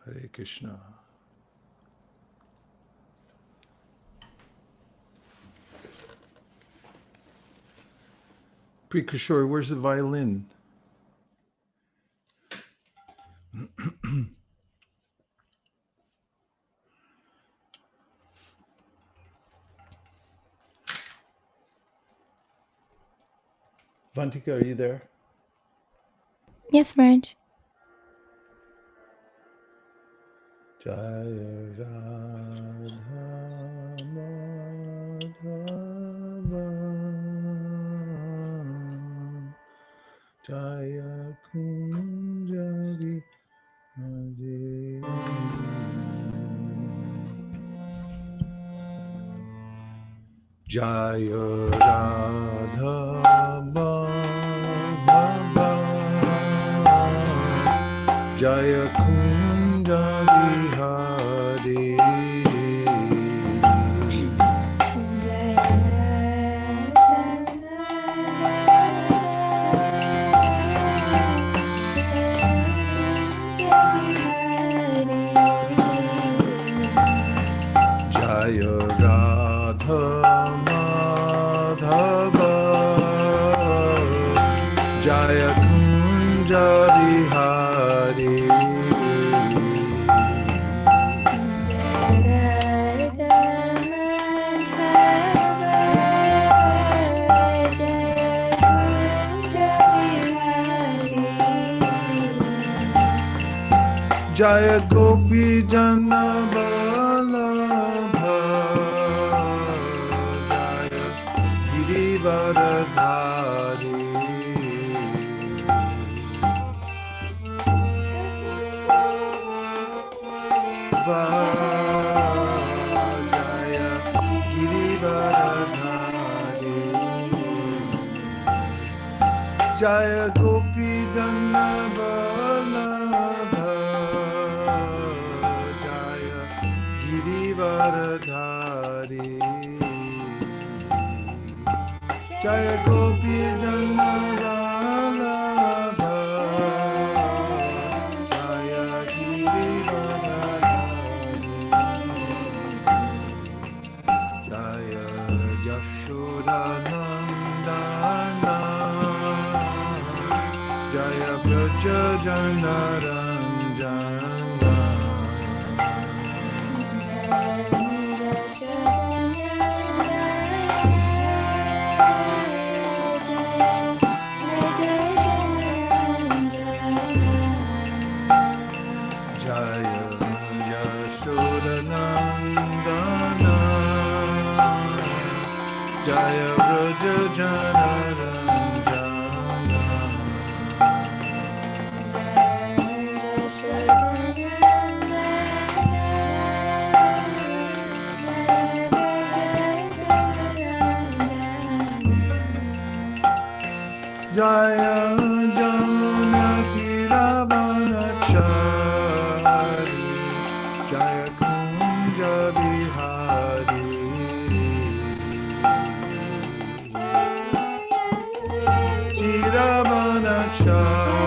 Hare Krishna. Pre-Kishore, where's the violin? Vantika, are you there? Yes, Marge. Jaya Radha Madhava Jaya Kunjari Hare Jaya Radha Madhava Jaya Kunjari Hare Jaya Radha Madhava Jaya Kunjari Hare Jaya Gopi Jana Vallabha Jaya Girivardhari Jaya Girivardhari Jaya Gopi Jana Vallabha Jaya Girivardhari Jaya Gopi Jana Vallabha Jaya Girivardhari Jaya Yashodanandana Jaya Braja Janaranjana Jaya Yashodanandana Jaya Braja Janaranjana Jaya Jamuna Tiravanachari Jaya Kunja Bihari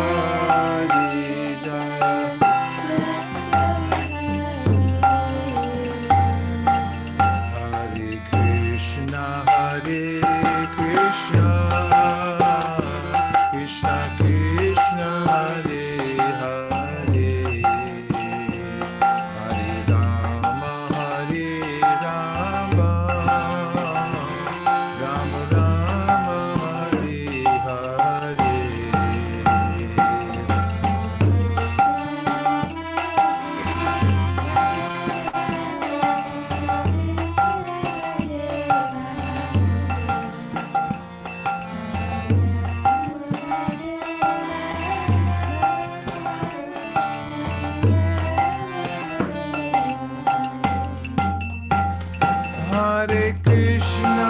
Tiravanachari Jaya Hare Krishna Hare Krishna Krishna Krishna Hare Hare Hare Rama Hare Rama Rama Rama Hare Hare Hare Krishna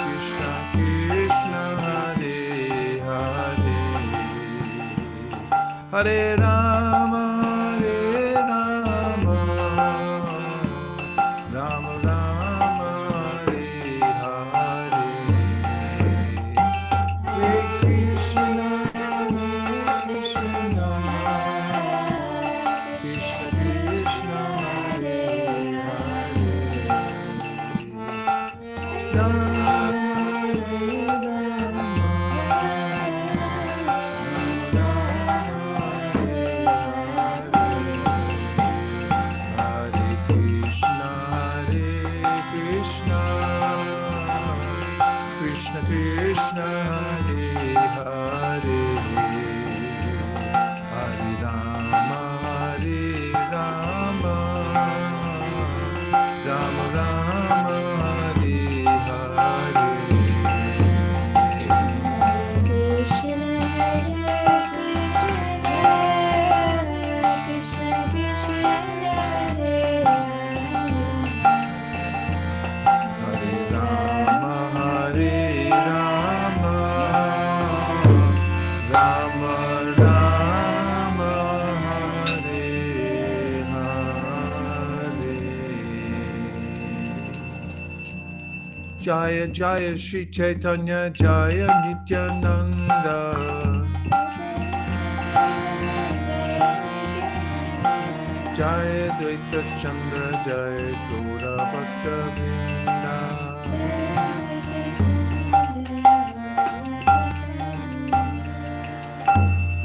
Krishna Krishna Hare Hare Hare Rama Rama Rama Hare Hare Hare Krishna Jaya Jaya Shri Chaitanya Jaya Nityananda Jaya Dvaita Chandra Jaya Gaura Bhakta Vrinda.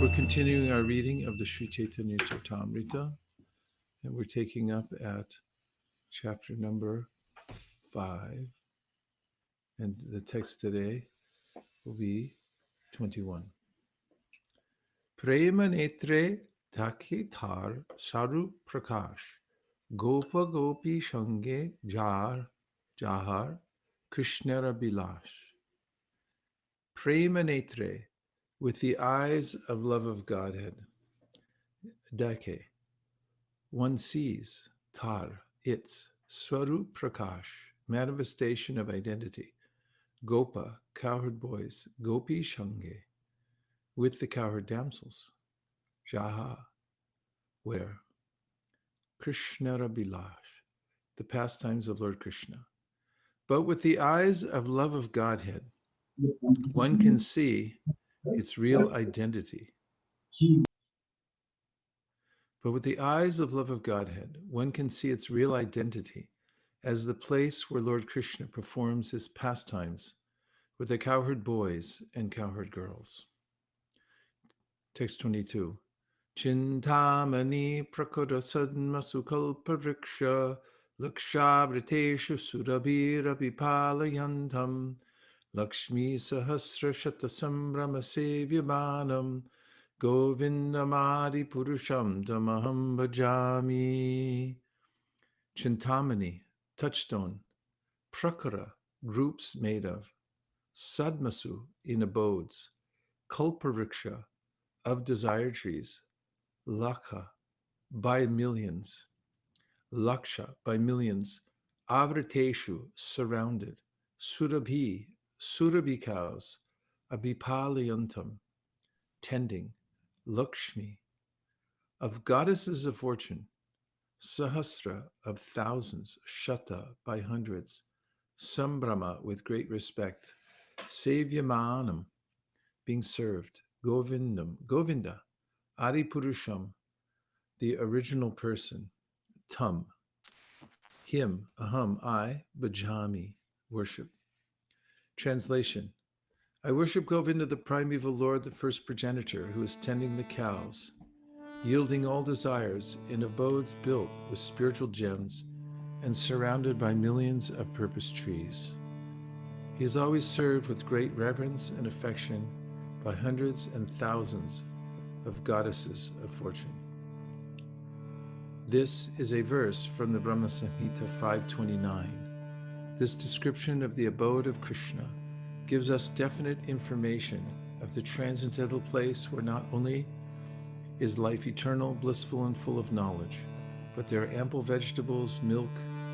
We're continuing our reading of the Sri Caitanya Caritamrta, and we're taking up at chapter number 5, and the text today will be 21. Prema netre taki tar saru prakash gopa gopi shange jahar krishnara bilash. Prema netre, with the eyes of love of Godhead. Dake, one sees, tar, its, swarup prakash, manifestation of identity. Gopa, cowherd boys, gopi shange, with the cowherd damsels. Jaha, where? Krishnara bilash, the pastimes of Lord Krishna. But with the eyes of love of Godhead, one can see its real identity. But with the eyes of love of Godhead, one can see its real identity as the place where Lord Krishna performs his pastimes with the cowherd boys and cowherd girls. Text 22. Chintamani prakoda sadma sukalpavriksha lakshavriteshu surabhirabhipalayantam Lakshmi sahasra shata sambrama sevyamanam Govindamadi Purusham Tamaham Bhajami. Chintamani, touchstone. Prakara, groups made of. Sadmasu, in abodes. Kalpavriksha, of desire trees. Lakha, by millions. Laksha, by millions. Avrateshu, surrounded. Surabhi, surabhi cows. Abhipalayantam, tending. Lakshmi, of goddesses of fortune. Sahasra, of thousands. Shata, by hundreds. Sambrama, with great respect. Sevyamanam, being served. Govinda. Adipurusham, the original person. Tam, him. Aham, I. Bhajami, worship. Translation. I worship Govinda, the primeval Lord, the first progenitor, who is tending the cows, yielding all desires in abodes built with spiritual gems and surrounded by millions of purpose trees. He is always served with great reverence and affection by hundreds and thousands of goddesses of fortune. This is a verse from the Brahma Samhita 529. This description of the abode of Krishna gives us definite information of the transcendental place where not only is life eternal, blissful, and full of knowledge, but there are ample vegetables, milk,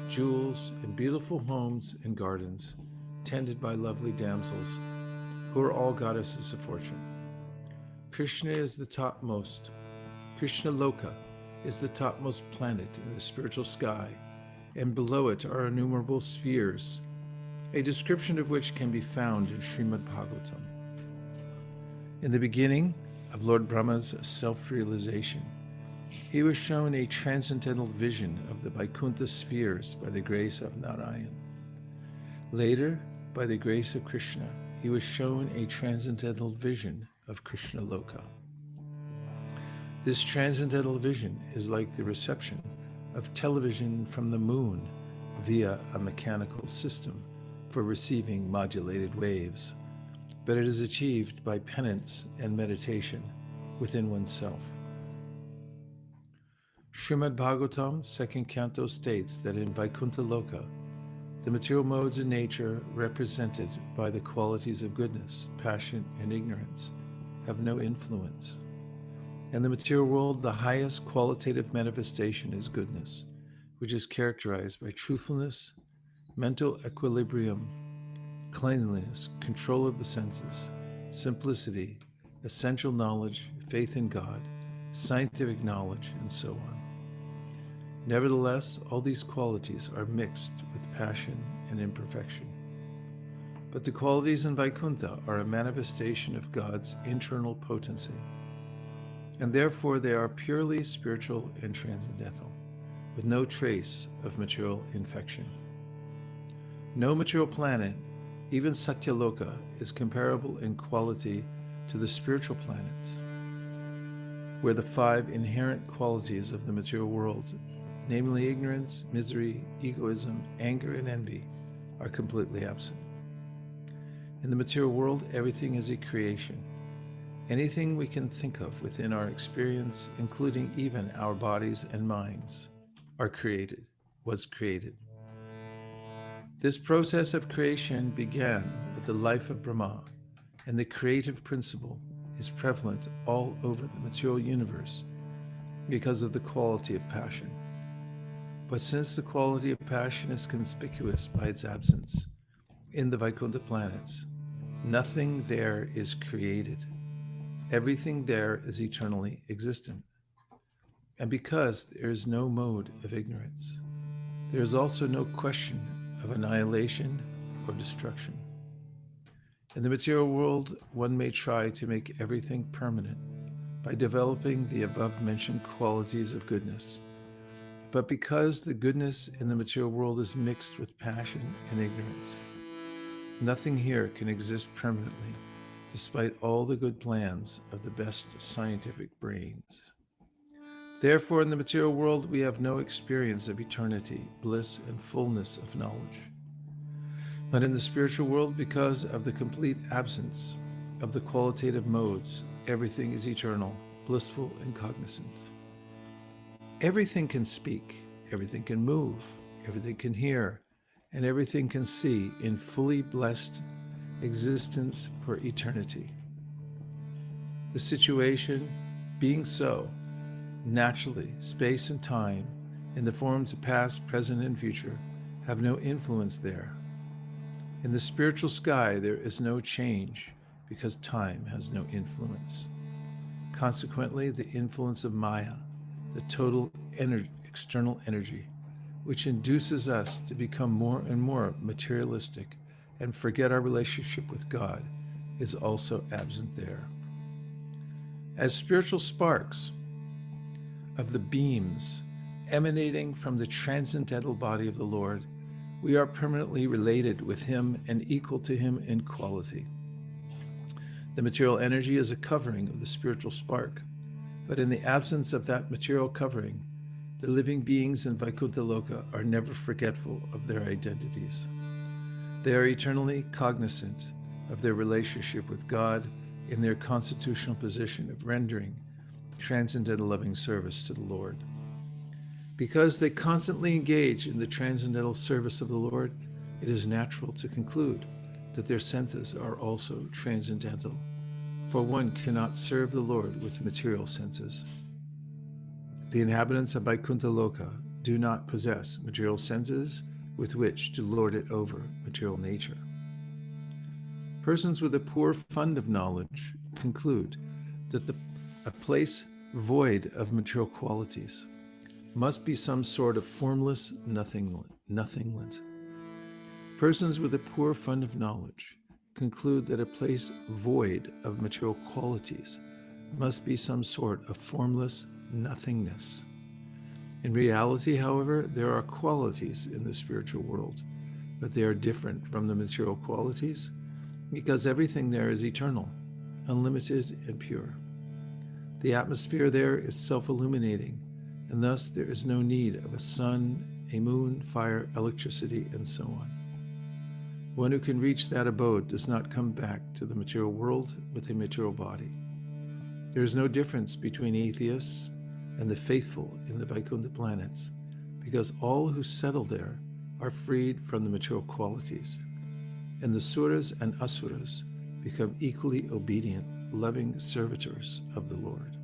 jewels, and beautiful homes and gardens, tended by lovely damsels, who are all goddesses of fortune. Krishna is the topmost. Krishna Loka is the topmost planet in the spiritual sky, and below it are innumerable spheres, a description of which can be found in Srimad Bhagavatam. In the beginning of Lord Brahma's self-realization, he was shown a transcendental vision of the Vaikuntha spheres by the grace of Narayan. Later, by the grace of Krishna, he was shown a transcendental vision of Krishna Loka. This transcendental vision is like the reception of television from the moon via a mechanical system for receiving modulated waves, but it is achieved by penance and meditation within oneself. Srimad Bhagavatam, 2nd Canto, states that in Vaikuntha Loka, the material modes in nature represented by the qualities of goodness, passion, and ignorance have no influence. In the material world, the highest qualitative manifestation is goodness, which is characterized by truthfulness, mental equilibrium, cleanliness, control of the senses, simplicity, essential knowledge, faith in God, scientific knowledge, and so on. Nevertheless, all these qualities are mixed with passion and imperfection. But the qualities in Vaikuntha are a manifestation of God's internal potency, and therefore they are purely spiritual and transcendental, with no trace of material infection. No material planet, even Satyaloka, is comparable in quality to the spiritual planets, where the 5 inherent qualities of the material world, namely ignorance, misery, egoism, anger, and envy, are completely absent. In the material world, everything is a creation. Anything we can think of within our experience, including even our bodies and minds, was created. This process of creation began with the life of Brahma, and the creative principle is prevalent all over the material universe because of the quality of passion. But since the quality of passion is conspicuous by its absence in the Vaikuntha planets, nothing there is created. Everything there is eternally existent. And because there is no mode of ignorance, there is also no question of annihilation or destruction. In the material world, one may try to make everything permanent by developing the above-mentioned qualities of goodness. But because the goodness in the material world is mixed with passion and ignorance, nothing here can exist permanently, despite all the good plans of the best scientific brains. Therefore, in the material world, we have no experience of eternity, bliss, and fullness of knowledge. But in the spiritual world, because of the complete absence of the qualitative modes, everything is eternal, blissful, and cognizant. Everything can speak, everything can move, everything can hear, and everything can see in fully blessed existence for eternity. The situation being so, naturally, space and time, in the forms of past, present, and future, have no influence there. In the spiritual sky, there is no change because time has no influence. Consequently, the influence of Maya, the total external energy, which induces us to become more and more materialistic and forget our relationship with God, is also absent there. As spiritual sparks of the beams emanating from the transcendental body of the Lord, we are permanently related with Him and equal to Him in quality. The material energy is a covering of the spiritual spark, but in the absence of that material covering, the living beings in Vaikuntha Loka are never forgetful of their identities. They are eternally cognizant of their relationship with God in their constitutional position of rendering transcendental loving service to the Lord. Because they constantly engage in the transcendental service of the Lord, it is natural to conclude that their senses are also transcendental, for one cannot serve the Lord with material senses. The inhabitants of Vaikuntha Loka do not possess material senses with which to lord it over material nature. Persons with a poor fund of knowledge conclude that a place void of material qualities must be some sort of formless nothingland. Persons with a poor fund of knowledge conclude that a place void of material qualities must be some sort of formless nothingness. In reality, however, there are qualities in the spiritual world, but they are different from the material qualities because everything there is eternal, unlimited, and pure. The atmosphere there is self-illuminating, and thus there is no need of a sun, a moon, fire, electricity, and so on. One who can reach that abode does not come back to the material world with a material body. There is no difference between atheists and the faithful in the Vaikuntha planets, because all who settle there are freed from the material qualities, and the suras and asuras become equally obedient, loving servitors of the Lord.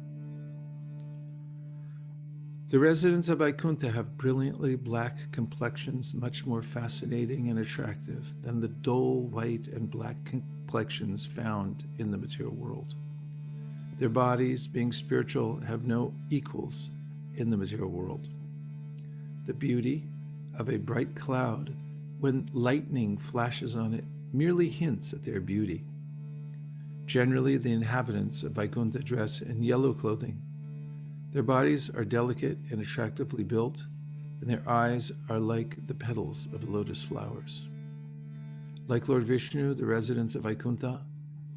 The residents of Vaikuntha have brilliantly black complexions, much more fascinating and attractive than the dull white and black complexions found in the material world. Their bodies, being spiritual, have no equals in the material world. The beauty of a bright cloud, when lightning flashes on it, merely hints at their beauty. Generally, the inhabitants of Vaikuntha dress in yellow clothing. Their bodies are delicate and attractively built, and their eyes are like the petals of lotus flowers. Like Lord Vishnu, the residents of Vaikuntha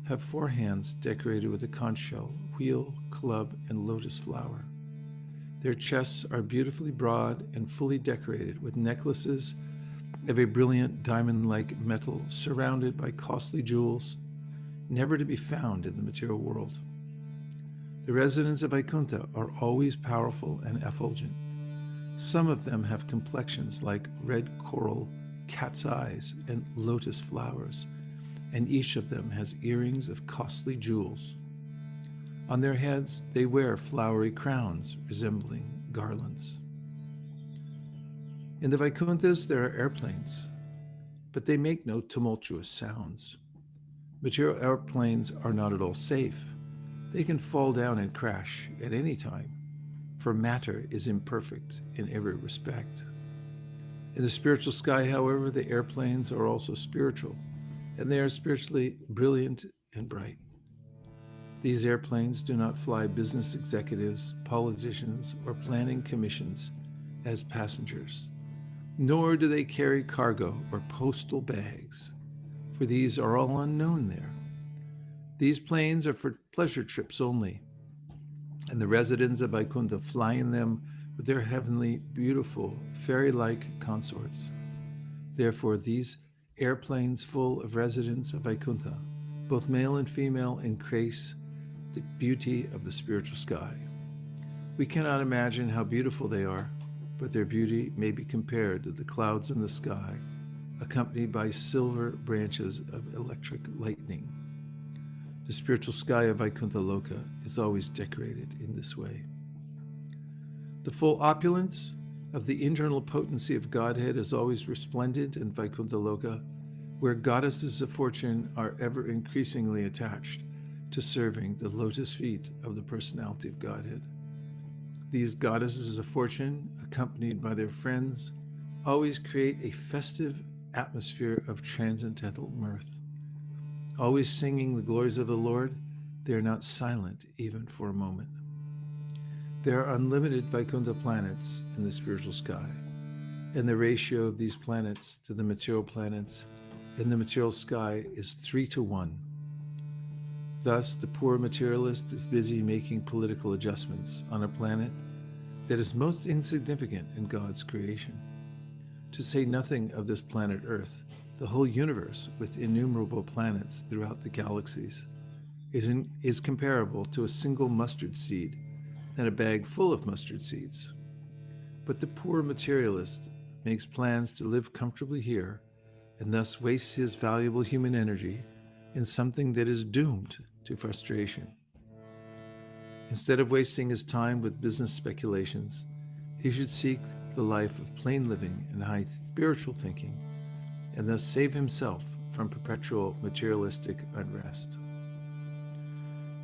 have 4 hands decorated with a conch shell, wheel, club, and lotus flower. Their chests are beautifully broad and fully decorated with necklaces of a brilliant diamond-like metal surrounded by costly jewels, never to be found in the material world. The residents of Vaikuntha are always powerful and effulgent. Some of them have complexions like red coral, cat's eyes, and lotus flowers, and each of them has earrings of costly jewels. On their heads, they wear flowery crowns resembling garlands. In the Vaikunthas, there are airplanes, but they make no tumultuous sounds. Material airplanes are not at all safe. They can fall down and crash at any time, for matter is imperfect in every respect. In the spiritual sky, however, the airplanes are also spiritual, and they are spiritually brilliant and bright. These airplanes do not fly business executives, politicians, or planning commissions as passengers, nor do they carry cargo or postal bags, for these are all unknown there. These planes are for pleasure trips only, and the residents of Vaikuntha fly in them with their heavenly, beautiful, fairy-like consorts. Therefore, these airplanes full of residents of Vaikuntha, both male and female, increase the beauty of the spiritual sky. We cannot imagine how beautiful they are, but their beauty may be compared to the clouds in the sky, accompanied by silver branches of electric lightning. The spiritual sky of Vaikuntha Loka is always decorated in this way. The full opulence of the internal potency of Godhead is always resplendent in Vaikuntha Loka, where goddesses of fortune are ever increasingly attached to serving the lotus feet of the personality of Godhead. These goddesses of fortune, accompanied by their friends, always create a festive atmosphere of transcendental mirth. Always singing the glories of the Lord, they are not silent even for a moment. There are unlimited Vaikuntha planets in the spiritual sky, and the ratio of these planets to the material planets in the material sky is 3:1. Thus, the poor materialist is busy making political adjustments on a planet that is most insignificant in God's creation. To say nothing of this planet Earth, the whole universe, with innumerable planets throughout the galaxies, is comparable to a single mustard seed and a bag full of mustard seeds. But the poor materialist makes plans to live comfortably here and thus wastes his valuable human energy in something that is doomed to frustration. Instead of wasting his time with business speculations, he should seek the life of plain living and high spiritual thinking, and thus save himself from perpetual materialistic unrest.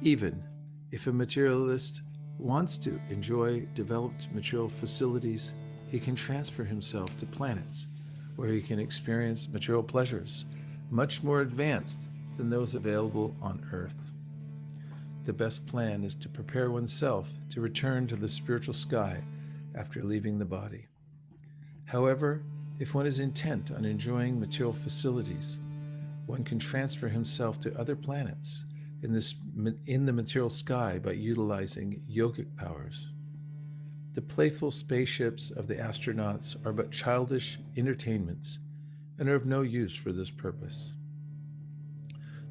Even if a materialist wants to enjoy developed material facilities, he can transfer himself to planets where he can experience material pleasures much more advanced than those available on Earth. The best plan is to prepare oneself to return to the spiritual sky after leaving the body. However, if one is intent on enjoying material facilities, one can transfer himself to other planets in the material sky by utilizing yogic powers. The playful spaceships of the astronauts are but childish entertainments and are of no use for this purpose.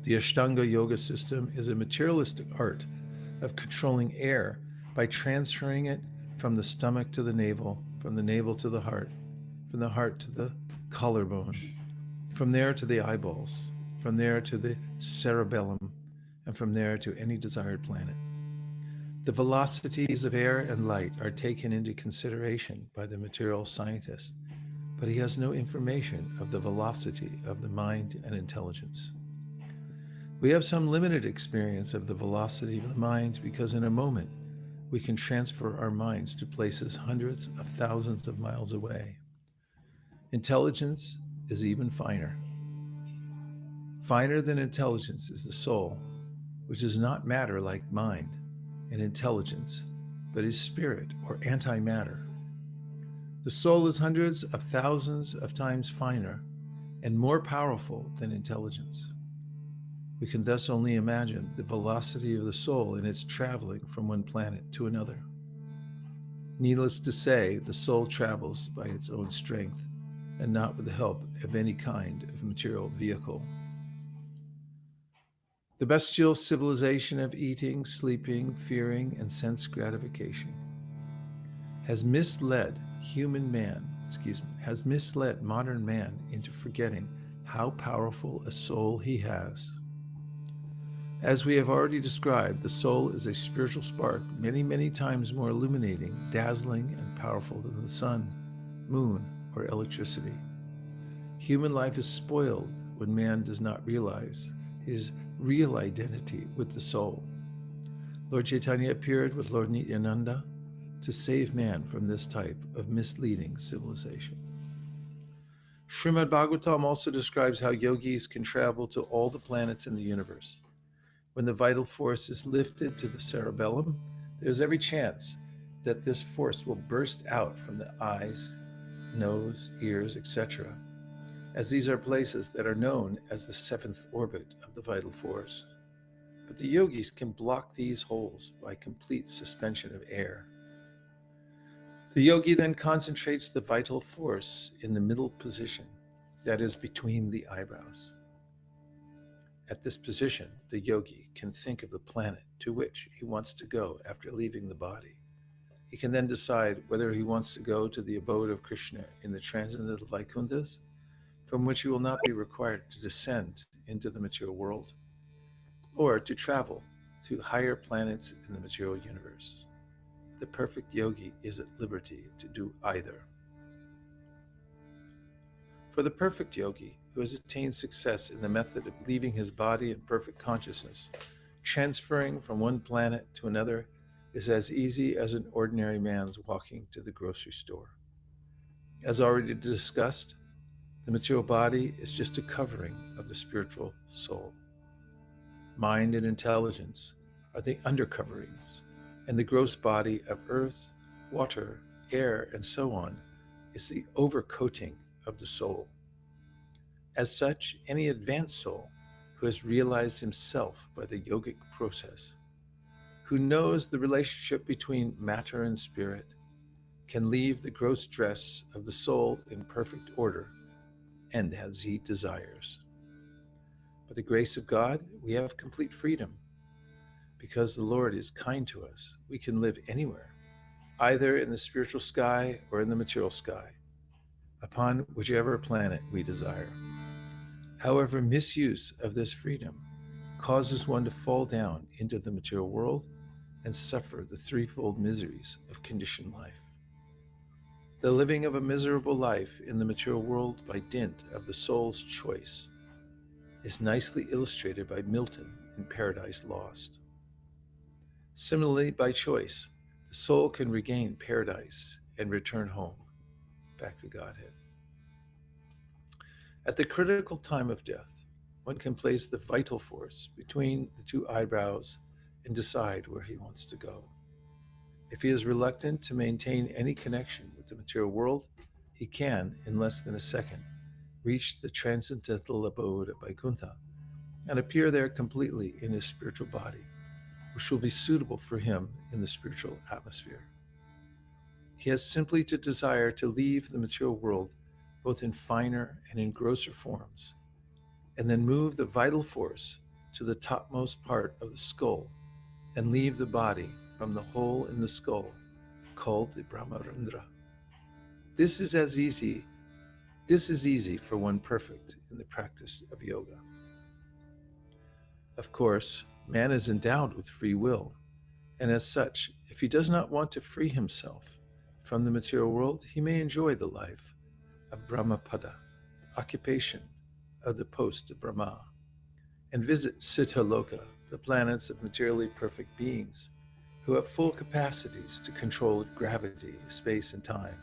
The Ashtanga Yoga system is a materialistic art of controlling air by transferring it from the stomach to the navel, from the navel to the heart, from the heart to the collarbone, from there to the eyeballs, from there to the cerebellum, and from there to any desired planet. The velocities of air and light are taken into consideration by the material scientist, but he has no information of the velocity of the mind and intelligence. We have some limited experience of the velocity of the mind because in a moment we can transfer our minds to places hundreds of thousands of miles away. Intelligence is even finer. Finer than intelligence is the soul, which is not matter like mind and intelligence, but is spirit or antimatter. The soul is hundreds of thousands of times finer and more powerful than intelligence. We can thus only imagine the velocity of the soul in its traveling from one planet to another. Needless to say, the soul travels by its own strength and not with the help of any kind of material vehicle. The bestial civilization of eating, sleeping, fearing, and sense gratification has misled modern man into forgetting how powerful a soul he has. As we have already described, the soul is a spiritual spark many, many times more illuminating, dazzling, and powerful than the sun, moon, or electricity. Human life is spoiled when man does not realize his real identity with the soul. Lord Chaitanya appeared with Lord Nityananda to save man from this type of misleading civilization. Srimad Bhagavatam also describes how yogis can travel to all the planets in the universe. When the vital force is lifted to the cerebellum, there's every chance that this force will burst out from the eyes, nose, ears, etc., as these are places that are known as the seventh orbit of the vital force. But the yogis can block these holes by complete suspension of air. The yogi then concentrates the vital force in the middle position, that is between the eyebrows. At this position, the yogi can think of the planet to which he wants to go after leaving the body. He can then decide whether he wants to go to the abode of Krishna in the transcendental Vaikunthas, from which he will not be required to descend into the material world, or to travel to higher planets in the material universe. The perfect yogi is at liberty to do either. For the perfect yogi, who has attained success in the method of leaving his body in perfect consciousness, transferring from one planet to another is as easy as an ordinary man's walking to the grocery store. As already discussed, the material body is just a covering of the spiritual soul. Mind and intelligence are the undercoverings, and the gross body of earth, water, air, and so on is the overcoating of the soul. As such, any advanced soul who has realized himself by the yogic process, who knows the relationship between matter and spirit, can leave the gross dress of the soul in perfect order and as he desires. By the grace of God, we have complete freedom. Because the Lord is kind to us, we can live anywhere, either in the spiritual sky or in the material sky, upon whichever planet we desire. However, misuse of this freedom causes one to fall down into the material world and suffer the threefold miseries of conditioned life. The living of a miserable life in the material world by dint of the soul's choice is nicely illustrated by Milton in Paradise Lost. Similarly, by choice, the soul can regain paradise and return home, back to Godhead. At the critical time of death, one can place the vital force between the two eyebrows and decide where he wants to go. If he is reluctant to maintain any connection with the material world, he can, in less than a second, reach the transcendental abode of Vaikuntha and appear there completely in his spiritual body, which will be suitable for him in the spiritual atmosphere. He has simply to desire to leave the material world both in finer and in grosser forms, and then move the vital force to the topmost part of the skull and leave the body from the hole in the skull called the Brahmarandra. This is easy for one perfect in the practice of yoga. Of course, man is endowed with free will, and as such, if he does not want to free himself from the material world, he may enjoy the life of Brahmapada, occupation of the post of Brahma, and visit Siddhaloka, the planets of materially perfect beings, who have full capacities to control gravity, space, and time.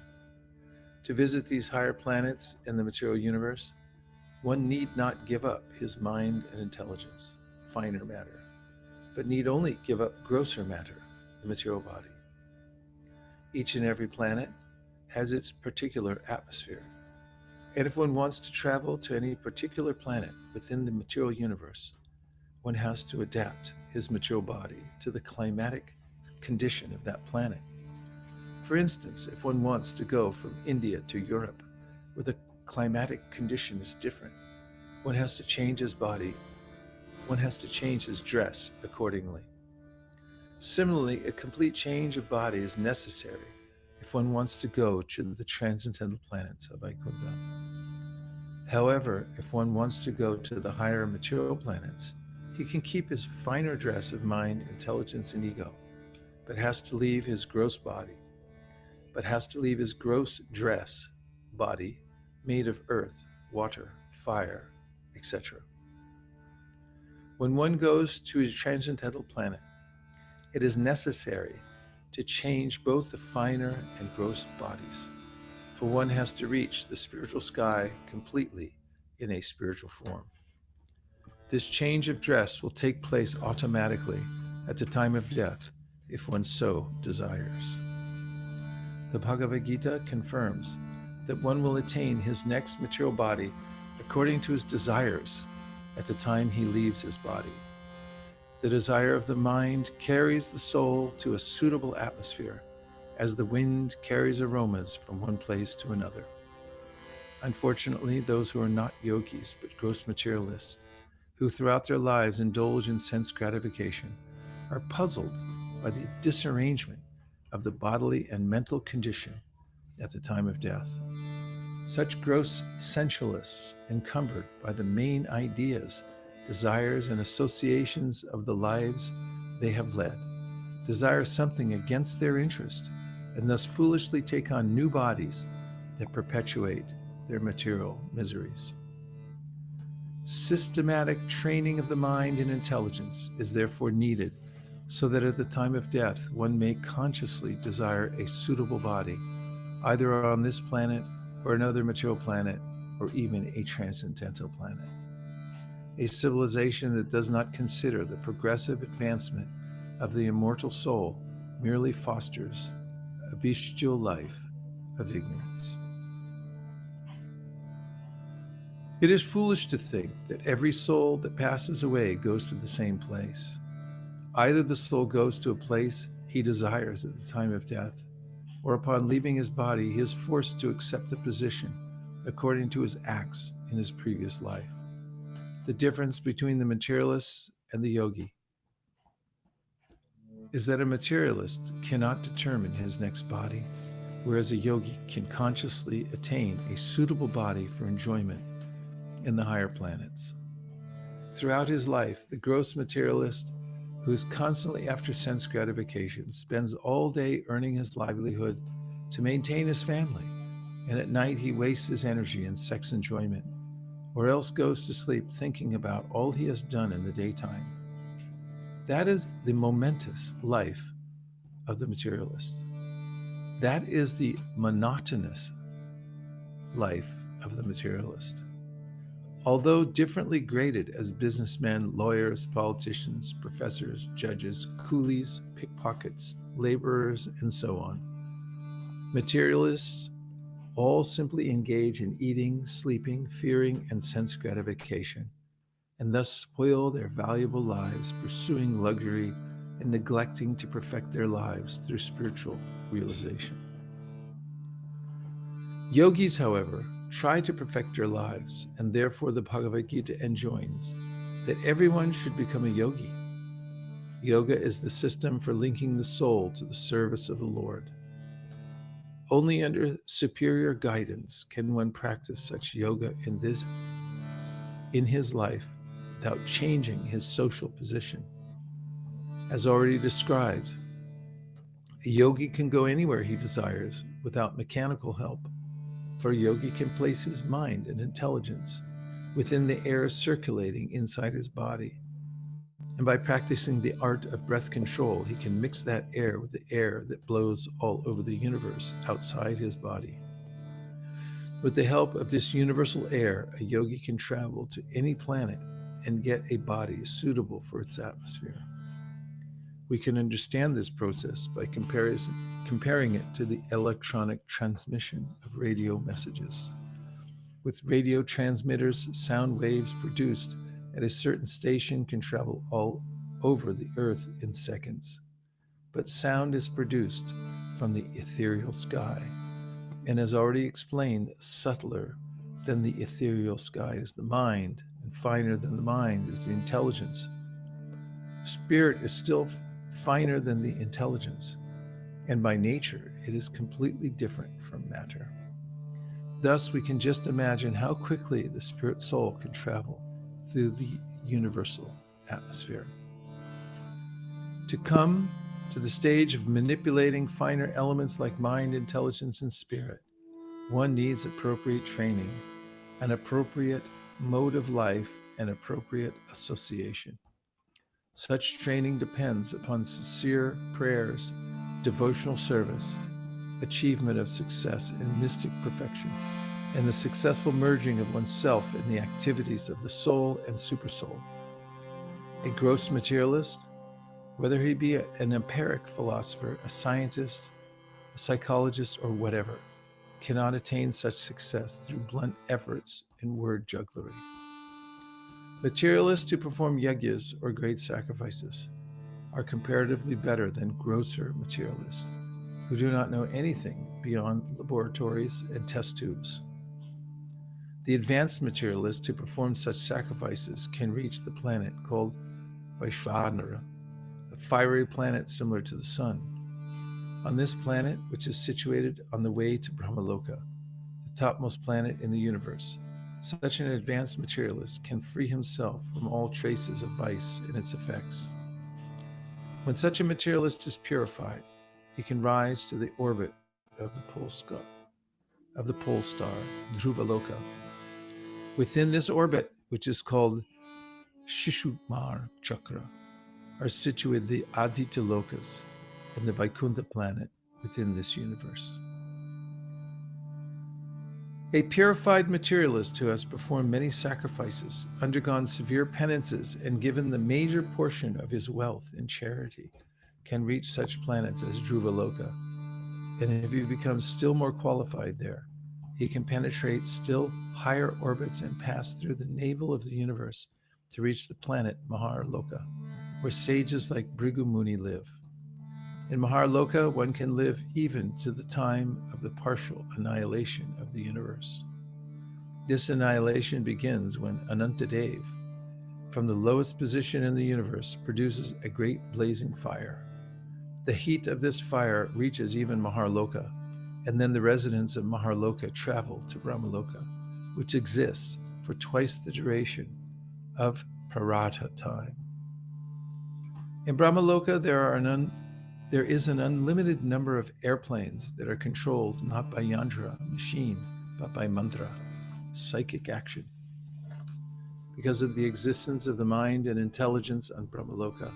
To visit these higher planets in the material universe, one need not give up his mind and intelligence, finer matter, but need only give up grosser matter, the material body. Each and every planet has its particular atmosphere, and if one wants to travel to any particular planet within the material universe, one has to adapt his material body to the climatic condition of that planet. For instance, if one wants to go from India to Europe, where the climatic condition is different, one has to change his body, one has to change his dress accordingly. Similarly, a complete change of body is necessary if one wants to go to the transcendental planets of Vaikuntha. However, if one wants to go to the higher material planets, he can keep his finer dress of mind, intelligence, and ego, but has to leave his gross dress, body, made of earth, water, fire, etc. When one goes to a transcendental planet, it is necessary to change both the finer and gross bodies, for one has to reach the spiritual sky completely in a spiritual form. This change of dress will take place automatically at the time of death if one so desires. The Bhagavad Gita confirms that one will attain his next material body according to his desires at the time he leaves his body. The desire of the mind carries the soul to a suitable atmosphere, as the wind carries aromas from one place to another. Unfortunately, those who are not yogis but gross materialists, who throughout their lives indulge in sense gratification, are puzzled by the disarrangement of the bodily and mental condition at the time of death. Such gross sensualists, encumbered by the main ideas, desires, and associations of the lives they have led, desire something against their interest, and thus foolishly take on new bodies that perpetuate their material miseries. Systematic training of the mind and intelligence is therefore needed so that at the time of death one may consciously desire a suitable body, either on this planet or another material planet, or even a transcendental planet. A civilization that does not consider the progressive advancement of the immortal soul merely fosters a bestial life of ignorance. It is foolish to think that every soul that passes away goes to the same place. Either the soul goes to a place he desires at the time of death, or upon leaving his body, he is forced to accept a position according to his acts in his previous life. The difference between the materialist and the yogi is that a materialist cannot determine his next body, whereas a yogi can consciously attain a suitable body for enjoyment in the higher planets. Throughout his life, the gross materialist, who is constantly after sense gratification, spends all day earning his livelihood to maintain his family, and at night he wastes his energy in sex enjoyment, or else goes to sleep thinking about all he has done in the daytime. That is the momentous life of the materialist. That is the monotonous life of the materialist. Although differently graded as businessmen, lawyers, politicians, professors, judges, coolies, pickpockets, laborers, and so on, materialists all simply engage in eating, sleeping, fearing, and sense gratification, and thus spoil their valuable lives pursuing luxury and neglecting to perfect their lives through spiritual realization. Yogis, however, try to perfect their lives, and therefore the Bhagavad Gita enjoins that everyone should become a yogi. Yoga is the system for linking the soul to the service of the Lord. Only under superior guidance can one practice such yoga in his life without changing his social position. As already described, a yogi can go anywhere he desires without mechanical help, for a yogi can place his mind and intelligence within the air circulating inside his body. And by practicing the art of breath control, he can mix that air with the air that blows all over the universe outside his body. With the help of this universal air, a yogi can travel to any planet and get a body suitable for its atmosphere. We can understand this process by comparing it to the electronic transmission of radio messages. With radio transmitters, sound waves produced at a certain station can travel all over the earth in seconds. But sound is produced from the ethereal sky, and as already explained, subtler than the ethereal sky is the mind, and finer than the mind is the intelligence. Spirit is still finer than the intelligence, and by nature it is completely different from matter. Thus, we can just imagine how quickly the spirit soul can travel through the universal atmosphere. To come to the stage of manipulating finer elements like mind, intelligence, and spirit, one needs appropriate training, an appropriate mode of life, and appropriate association. Such training depends upon sincere prayers, devotional service, achievement of success in mystic perfection, and the successful merging of oneself in the activities of the soul and supersoul. A gross materialist, whether he be an empiric philosopher, a scientist, a psychologist, or whatever, cannot attain such success through blunt efforts and word jugglery. Materialists who perform yajnas or great sacrifices are comparatively better than grosser materialists who do not know anything beyond laboratories and test tubes. The advanced materialists who perform such sacrifices can reach the planet called Vaisesika, a fiery planet similar to the sun. On this planet, which is situated on the way to Brahmaloka, the topmost planet in the universe, such an advanced materialist can free himself from all traces of vice and its effects. When such a materialist is purified, he can rise to the orbit of the pole star, Dhruvaloka. Within this orbit, which is called Shishumar Chakra, are situated the Aditya Lokas and the Vaikuntha planet within this universe. A purified materialist who has performed many sacrifices, undergone severe penances, and given the major portion of his wealth in charity can reach such planets as Dhruvaloka. And if he becomes still more qualified there, he can penetrate still higher orbits and pass through the navel of the universe to reach the planet Maharloka, where sages like Bhrigu Muni live. In Maharloka, one can live even to the time of the partial annihilation of the universe. This annihilation begins when Anantadev, from the lowest position in the universe, produces a great blazing fire. The heat of this fire reaches even Maharloka, and then the residents of Maharloka travel to Brahmaloka, which exists for twice the duration of Prarabdha time. In Brahmaloka, there is an unlimited number of airplanes that are controlled not by yantra, machine, but by mantra, psychic action. Because of the existence of the mind and intelligence on Brahmaloka,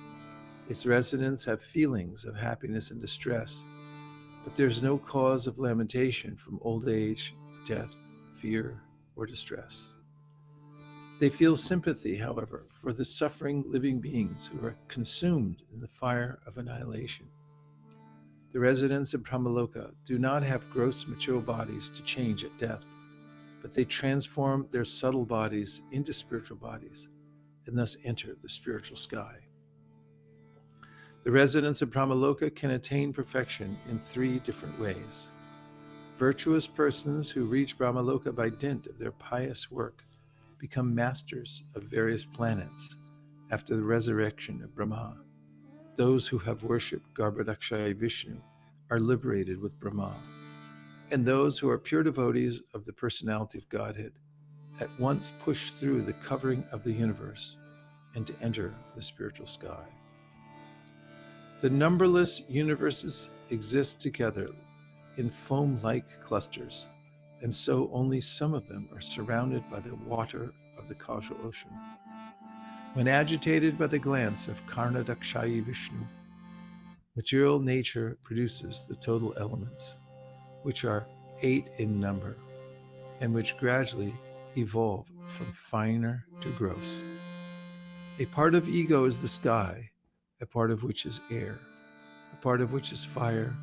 its residents have feelings of happiness and distress, but there's no cause of lamentation from old age, death, fear, or distress. They feel sympathy, however, for the suffering living beings who are consumed in the fire of annihilation. The residents of Brahmaloka do not have gross material bodies to change at death, but they transform their subtle bodies into spiritual bodies and thus enter the spiritual sky. The residents of Brahmaloka can attain perfection in 3 different ways. Virtuous persons who reach Brahmaloka by dint of their pious work become masters of various planets after the resurrection of Brahma. Those who have worshipped Garbhodakshaya Vishnu are liberated with Brahma, and those who are pure devotees of the personality of Godhead at once push through the covering of the universe and to enter the spiritual sky. The numberless universes exist together in foam-like clusters, and so only some of them are surrounded by the water of the causal ocean. When agitated by the glance of Karnadakshayi Vishnu, material nature produces the total elements, which are 8 in number, and which gradually evolve from finer to gross. A part of ego is the sky, a part of which is air, a part of which is fire,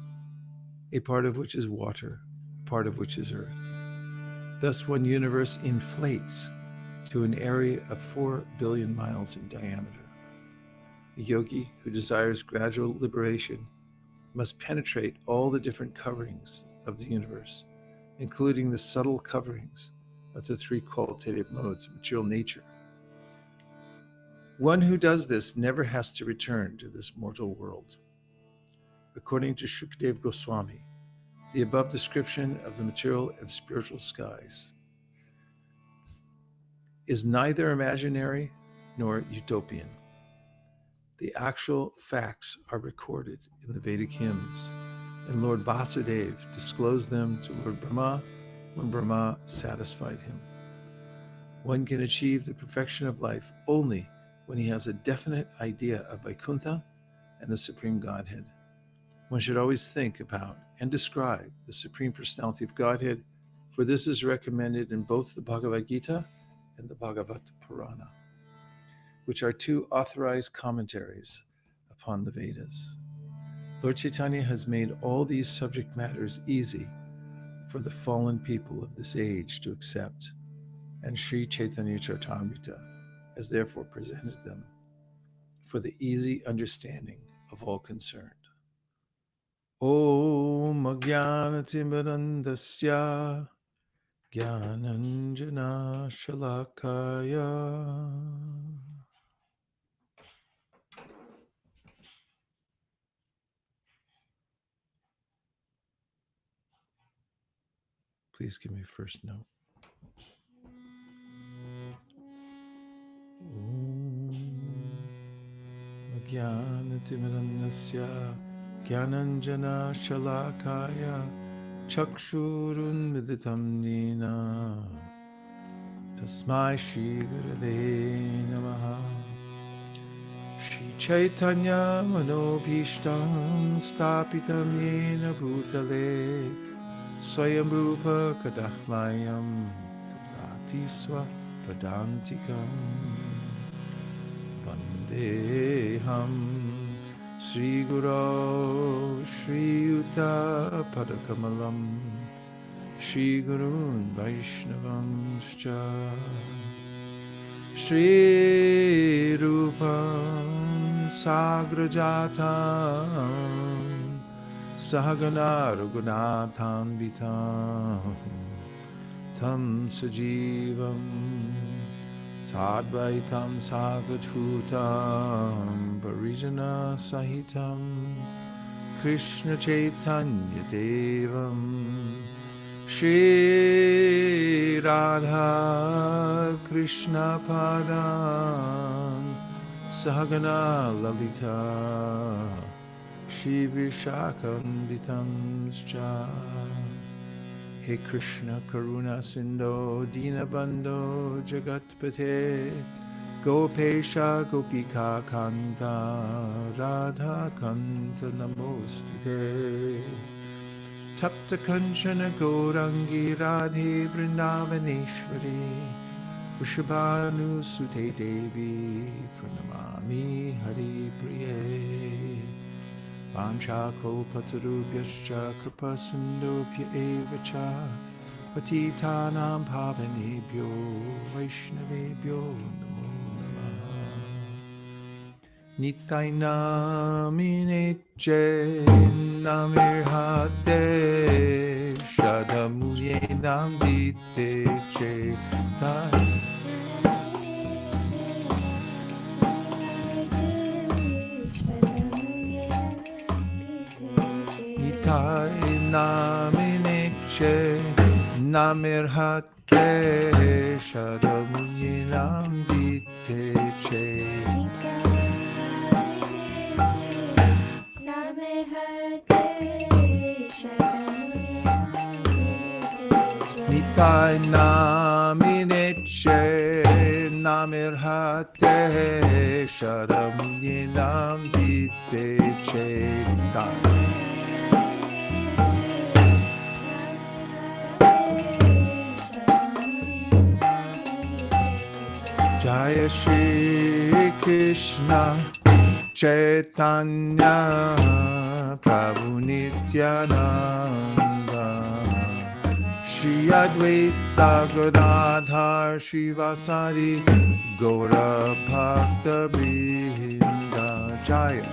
a part of which is water, a part of which is earth. Thus, one universe inflates to an area of 4 billion miles in diameter. A yogi who desires gradual liberation must penetrate all the different coverings of the universe, including the subtle coverings of the 3 qualitative modes of material nature. One who does this never has to return to this mortal world. According to Shukdev Goswami, the above description of the material and spiritual skies is neither imaginary nor utopian. The actual facts are recorded in the Vedic hymns, and Lord Vasudeva disclosed them to Lord Brahma when Brahma satisfied him. One can achieve the perfection of life only when he has a definite idea of Vaikuntha and the Supreme Godhead. One should always think about and describe the Supreme Personality of Godhead, for this is recommended in both the Bhagavad Gita and the Bhagavata Purana, which are 2 authorized commentaries upon the Vedas. Lord Chaitanya has made all these subject matters easy for the fallen people of this age to accept, and Sri Caitanya Caritamrta has therefore presented them for the easy understanding of all concerned. Om Ajnanatimmirandasya Jnananjana Shalakaya. Please give me a first note. Om Ajnanatimmirandasya Jnananjana Shalakaya Chakshurunmilitam Nena Tasmai Shri Gurave Namaha. Shri Chaitanya Manobhishtam Stapitam Yena Bhutale Swayam Rupa Kadahmayam Tadati Swa Padantikam Vandeham Sri Guru Sri Yuta Padakamalam Sri Gurun Vaishnavamscha Sri Rupam Sagrajatam Sahagana Raghunathan Vitam Tam Sajivam Sadvaitam Savathutam Parijana Sahitam Krishna Chaitanya Devam Shri Radha Krishna Padam Sahagana Lalita Shri Vishakam Vitamscha. He Krishna Karuna Sindho Dinabandho Jagatpate Gopesha Gopika Kanta Radha Kanta Namostute Tapta Kanchana Gaurangi Radhe Vrindavaneshwari Vrishabhanu Sute Devi Pranamami Hari Priye Vanchakalpatarubhyascha kripasindobhya eva cha patitanam pavanebhyo vaishnavebhyo namo namaha. Nitainamine namirhate shadamuye namdite chetai. Naminiche namirhate shadamunye namdite che. Nitai naminiche namirhate shadamunye namdite che. Jaya Shri Krishna Chaitanya Prabhu Nityananda Shri Advaita Gadadhar Shivasari Gaura Bhakta Vrinda Jaya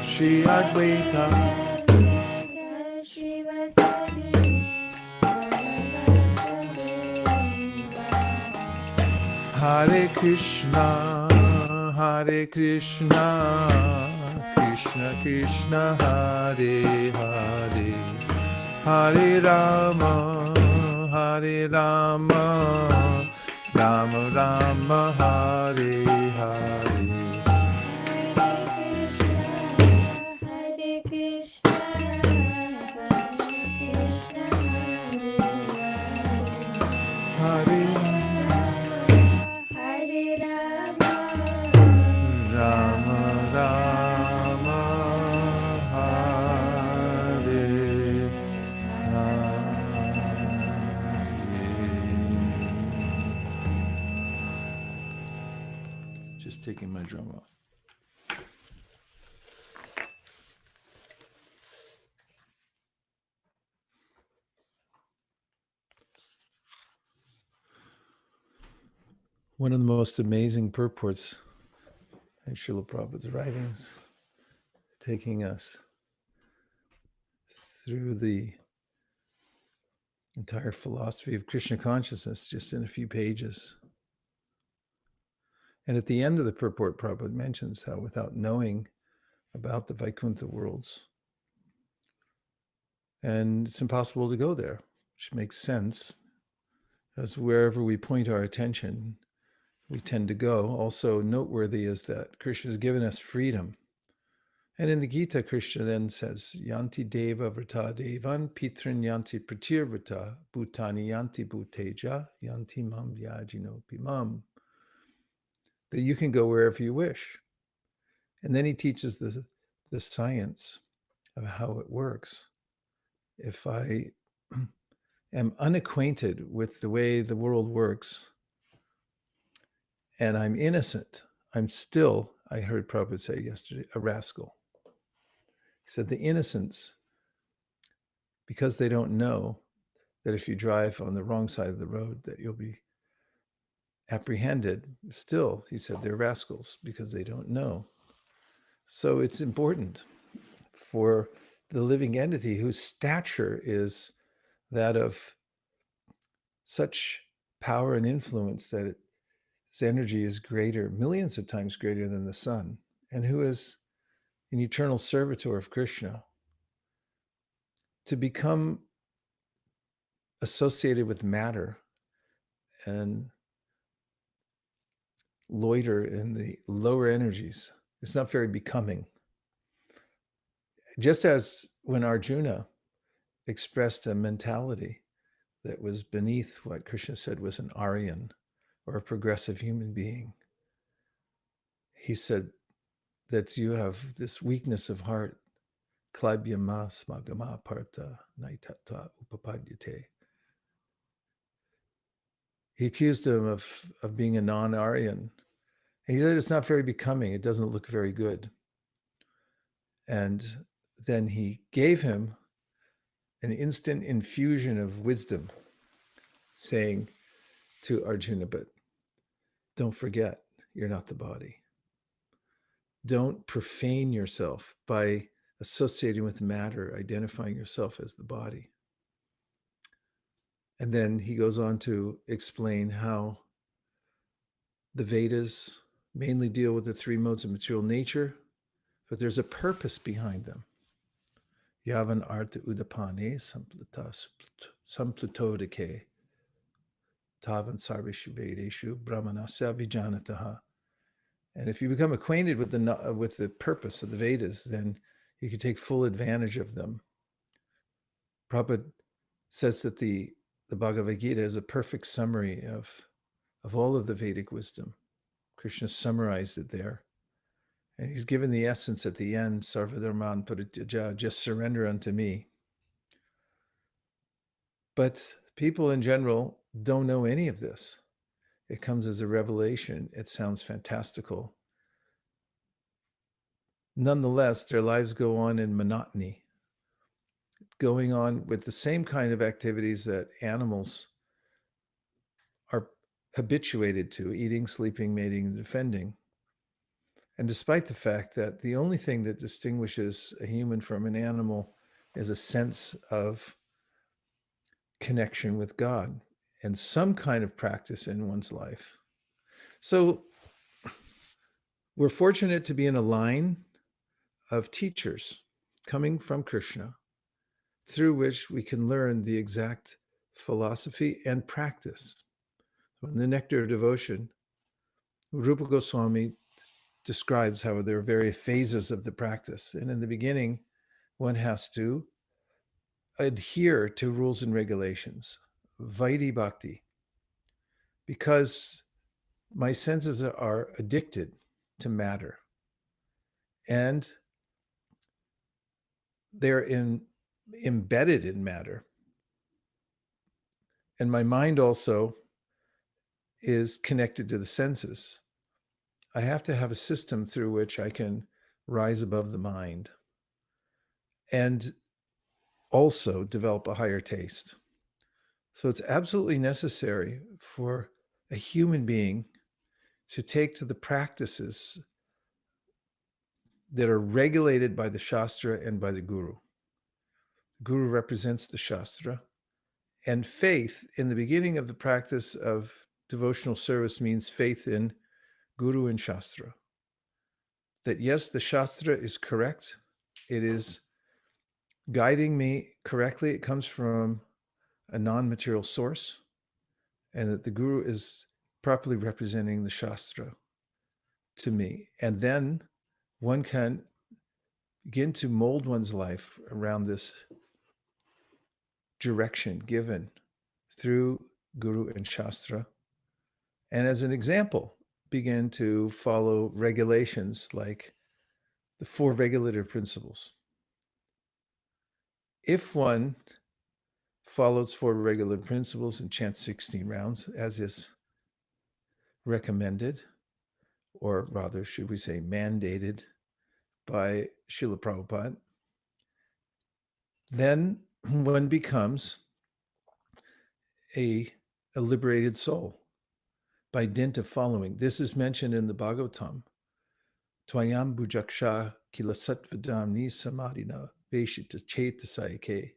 Shri Advaita Hare Krishna Krishna Krishna Hare Hare Hare Rama Rama Rama Hare Hare Just taking my drum off. One of the most amazing purports in Srila Prabhupada's writings, taking us through the entire philosophy of Krishna consciousness just in a few pages. And at the end of the purport, Prabhupada mentions how without knowing about the Vaikuntha worlds, and it's impossible to go there, which makes sense, as wherever we point our attention, we tend to go. Also noteworthy is that Krishna has given us freedom. And in the Gita, Krishna then says, Yanti Deva Vrta Devan Pitrin Yanti Pratir Vrta Bhutani Yanti Bhuteja Yanti Mam Vyajinopi Mam. That you can go wherever you wish. And then he teaches the science of how it works. If I am unacquainted with the way the world works, and I'm innocent, I'm still, I heard Prabhupada say yesterday, a rascal. He said the innocents, because they don't know that if you drive on the wrong side of the road that you'll be apprehended, still, he said they're rascals because they don't know. So it's important for the living entity whose stature is that of such power and influence that its energy is greater, millions of times greater than the sun, and who is an eternal servitor of Krishna, to become associated with matter and loiter in the lower energies. It's not very becoming. Just as when Arjuna expressed a mentality that was beneath what Krishna said was an Aryan or a progressive human being, he said that you have this weakness of heart, klabhyama smagama parta naitata upapadyate. He accused him of being a non-Aryan. And he said it's not very becoming. It doesn't look very good. And then he gave him an instant infusion of wisdom, saying to Arjuna, but don't forget, you're not the body. Don't profane yourself by associating with matter, identifying yourself as the body. And then he goes on to explain how the Vedas mainly deal with the three modes of material nature, but there's a purpose behind them. Yavan artha udapane samplutodike tavan sarveshu vedeshu brahmanasya vijanataha. And if you become acquainted with the purpose of the Vedas, then you can take full advantage of them. Prabhupada says that the Bhagavad Gita is a perfect summary of all of the Vedic wisdom. Krishna summarized it there. And he's given the essence at the end, Sarvadharman Parityaja, just surrender unto me. But people in general don't know any of this. It comes as a revelation. It sounds fantastical. Nonetheless, their lives go on in monotony, going on with the same kind of activities that animals are habituated to: eating, sleeping, mating, and defending. And despite the fact that the only thing that distinguishes a human from an animal is a sense of connection with God and some kind of practice in one's life. So we're fortunate to be in a line of teachers coming from Krishna, through which we can learn the exact philosophy and practice. In the Nectar of Devotion, Rupa Goswami describes how there are various phases of the practice. And in the beginning, one has to adhere to rules and regulations, Vaidhi Bhakti, because my senses are addicted to matter. And they're embedded in matter. And my mind also is connected to the senses. I have to have a system through which I can rise above the mind and also develop a higher taste. So it's absolutely necessary for a human being to take to the practices that are regulated by the Shastra and by the Guru. The Guru represents the Shastra, and faith in the beginning of the practice of devotional service means faith in Guru and Shastra. That yes, the Shastra is correct. It is guiding me correctly. It comes from a non-material source, and that the Guru is properly representing the Shastra to me. And then one can begin to mold one's life around this direction given through Guru and Shastra. And as an example, begin to follow regulations like the 4 regulative principles. If one follows 4 regulative principles and chants 16 rounds, as is recommended, or rather, should we say, mandated by Srila Prabhupada, then one becomes a liberated soul by dint of following. This is mentioned in the Bhagavatam. Twayam bhujaksha kila satvadam ni samadhina veshita chetasayake.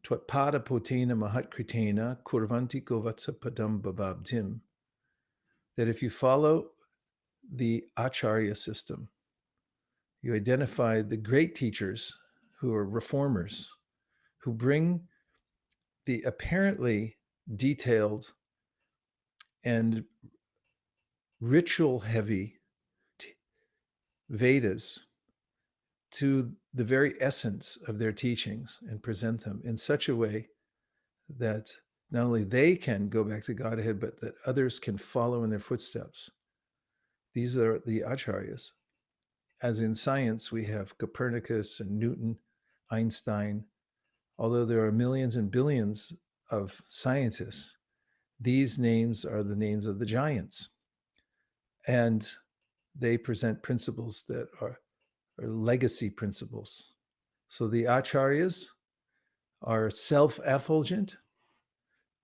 Twatpada potena mahatkritena kurvanti govatsa padam bababdim. That if you follow the Acharya system, you identify the great teachers who are reformers, who bring the apparently detailed and ritual-heavy Vedas to the very essence of their teachings and present them in such a way that not only they can go back to Godhead, but that others can follow in their footsteps. These are the Acharyas. As in science, we have Copernicus and Newton, Einstein. Although there are millions and billions of scientists, these names are the names of the giants. And they present principles that are legacy principles. So the Acharyas are self-effulgent.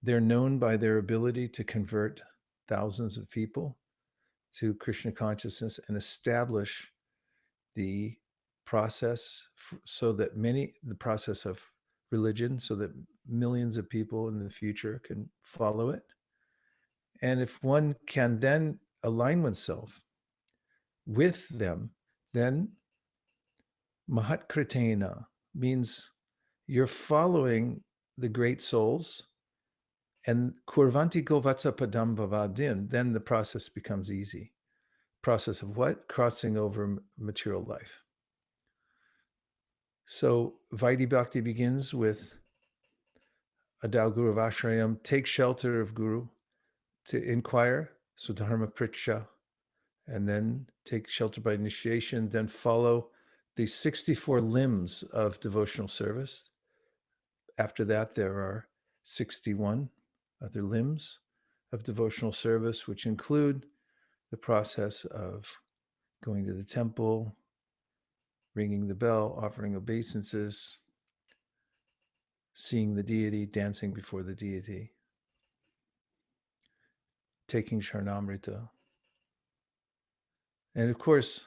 They're known by their ability to convert thousands of people to Krishna consciousness and establish the process the process of religion, so that millions of people in the future can follow it. And if one can then align oneself with them, then Mahatkritena means you're following the great souls, and Kurvanti Govatsa Padam Vavadin, then the process becomes easy. Process of what? Crossing over material life. So Vaidhi Bhakti begins with Adau Guru Vashrayam, take shelter of Guru, to inquire, Sudharma Pritsha, and then take shelter by initiation, then follow the 64 limbs of devotional service. After that, there are 61 other limbs of devotional service, which include the process of going to the temple, ringing the bell, offering obeisances, seeing the deity, dancing before the deity, taking Charnamrita. And of course,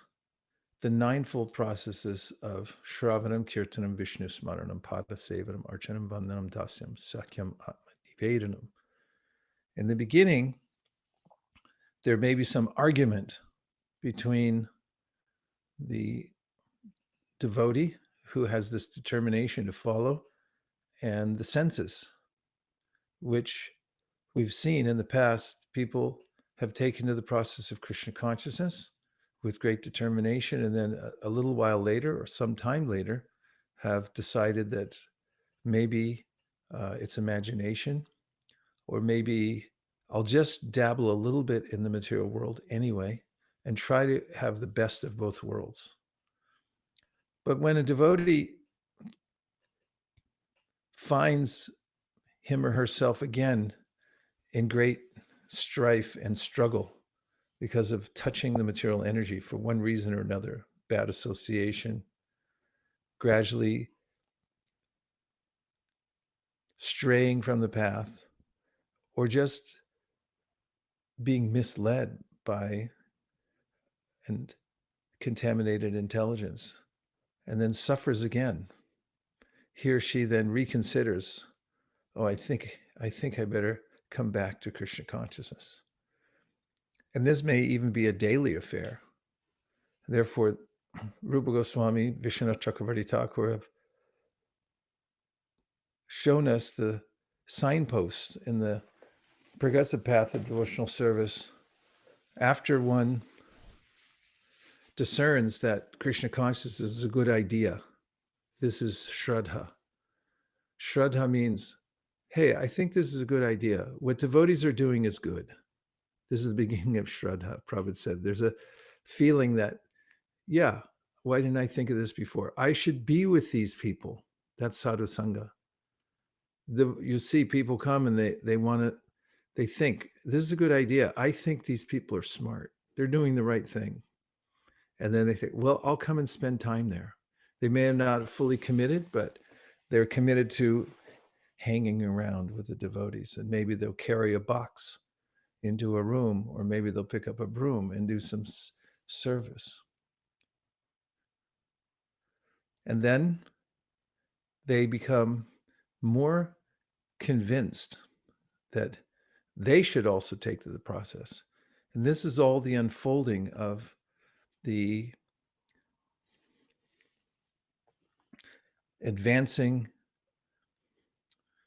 the ninefold processes of Shravanam, Kirtanam, Vishnu Smaranam, Pada Sevanam, Archanam, Vandanam, Dasyam, Sakyam, Atma Nivedanam. In the beginning, there may be some argument between the devotee who has this determination to follow and the senses, which we've seen in the past. People have taken to the process of Krishna consciousness with great determination, and then a little while later or some time later have decided that maybe it's imagination, or maybe I'll just dabble a little bit in the material world anyway and try to have the best of both worlds. But when a devotee finds him or herself again in great strife and struggle because of touching the material energy for one reason or another, bad association, gradually straying from the path, or just being misled by and contaminated intelligence, and then suffers again. He or she then reconsiders, oh, I think I better come back to Krishna consciousness. And this may even be a daily affair. Therefore, Rupa Goswami, Vishwanath Chakravarti Thakur have shown us the signposts in the progressive path of devotional service. After one discerns that Krishna consciousness is a good idea, this is Shraddha. Shraddha means, hey, I think this is a good idea. What devotees are doing is good. This is the beginning of Shraddha. Prabhupada said there's a feeling that, yeah, why didn't I think of this before? I should be with these people. That's sadhu sangha. You see people come and they think, this is a good idea. I think these people are smart. They're doing the right thing. And then they think, well, I'll come and spend time there. They may have not fully committed, but they're committed to hanging around with the devotees. And maybe they'll carry a box into a room, or maybe they'll pick up a broom and do some service. And then they become more convinced that they should also take to the process. And this is all the unfolding of the advancing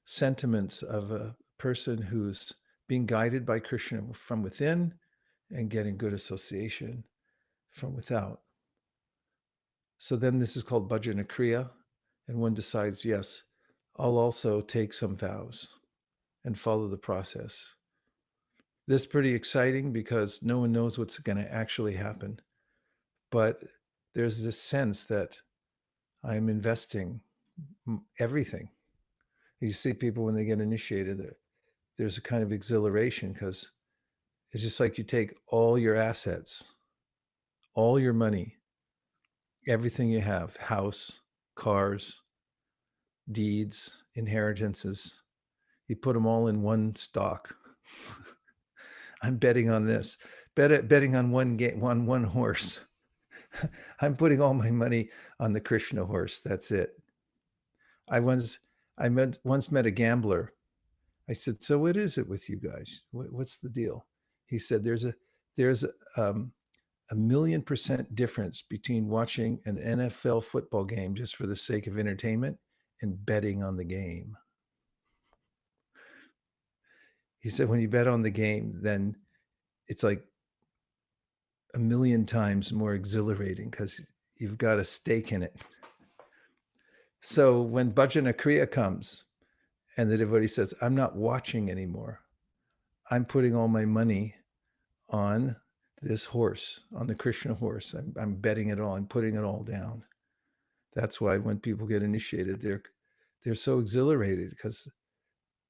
sentiments of a person who's being guided by Krishna from within and getting good association from without. So then this is called bhajana kriya, and one decides, yes, I'll also take some vows and follow the process. This is pretty exciting because no one knows what's going to actually happen. But there's this sense that I'm investing everything. You see people when they get initiated, there's a kind of exhilaration because it's just like you take all your assets, all your money, everything you have, house, cars, deeds, inheritances, you put them all in one stock. I'm betting on this, betting on one horse. I'm putting all my money on the Krishna horse. That's it. I once met a gambler. I said, so what is it with you guys? What's the deal? He said, there's a 1,000,000% difference between watching an NFL football game just for the sake of entertainment and betting on the game. He said, when you bet on the game, then it's like 1,000,000 times more exhilarating because you've got a stake in it. So when bhajana kriya comes and the devotee says, I'm not watching anymore, I'm putting all my money on this horse, on the Krishna horse. I'm betting it all. I'm putting it all down. That's why when people get initiated, they're so exhilarated, because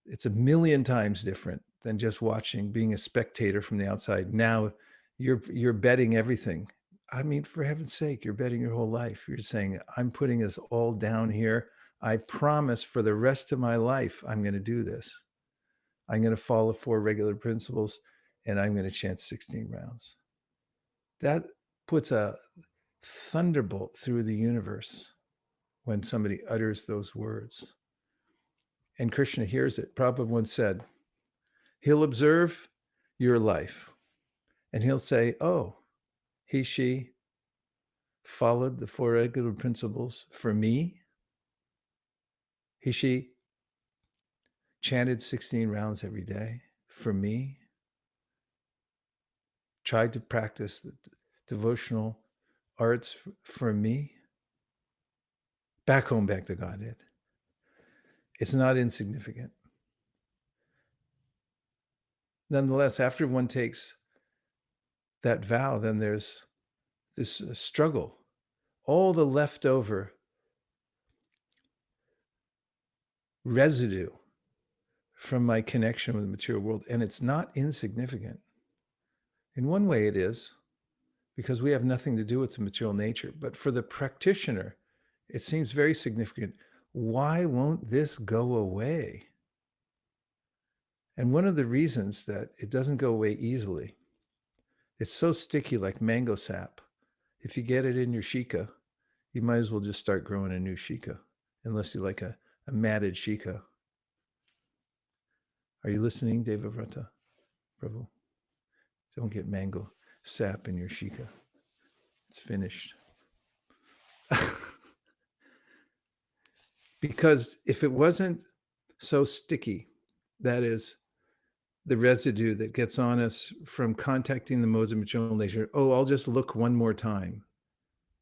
it's a million times different than just watching, being a spectator from the outside. Now you're betting everything. I mean, for heaven's sake, you're betting your whole life. You're saying, I'm putting this all down here. I promise for the rest of my life, I'm going to do this. I'm going to follow 4 regular principles, and I'm going to chant 16 rounds. That puts a thunderbolt through the universe when somebody utters those words. And Krishna hears it. Prabhupada once said, he'll observe your life and he'll say, oh, she followed the 4 regular principles for me. She chanted 16 rounds every day for me. Tried to practice the devotional arts for me. Back home, back to Godhead. It's not insignificant. Nonetheless, after one takes that vow, then there's this struggle. All the leftover residue from my connection with the material world, and it's not insignificant. In one way it is, because we have nothing to do with the material nature, but for the practitioner, it seems very significant. Why won't this go away? And one of the reasons that it doesn't go away easily, it's so sticky like mango sap. If you get it in your shika, you might as well just start growing a new shika, unless you like a matted shika. Are you listening, Devavrata Prabhu? Don't get mango sap in your shika. It's finished. Because if it wasn't so sticky, that is, the residue that gets on us from contacting the modes of material nature, oh, I'll just look one more time.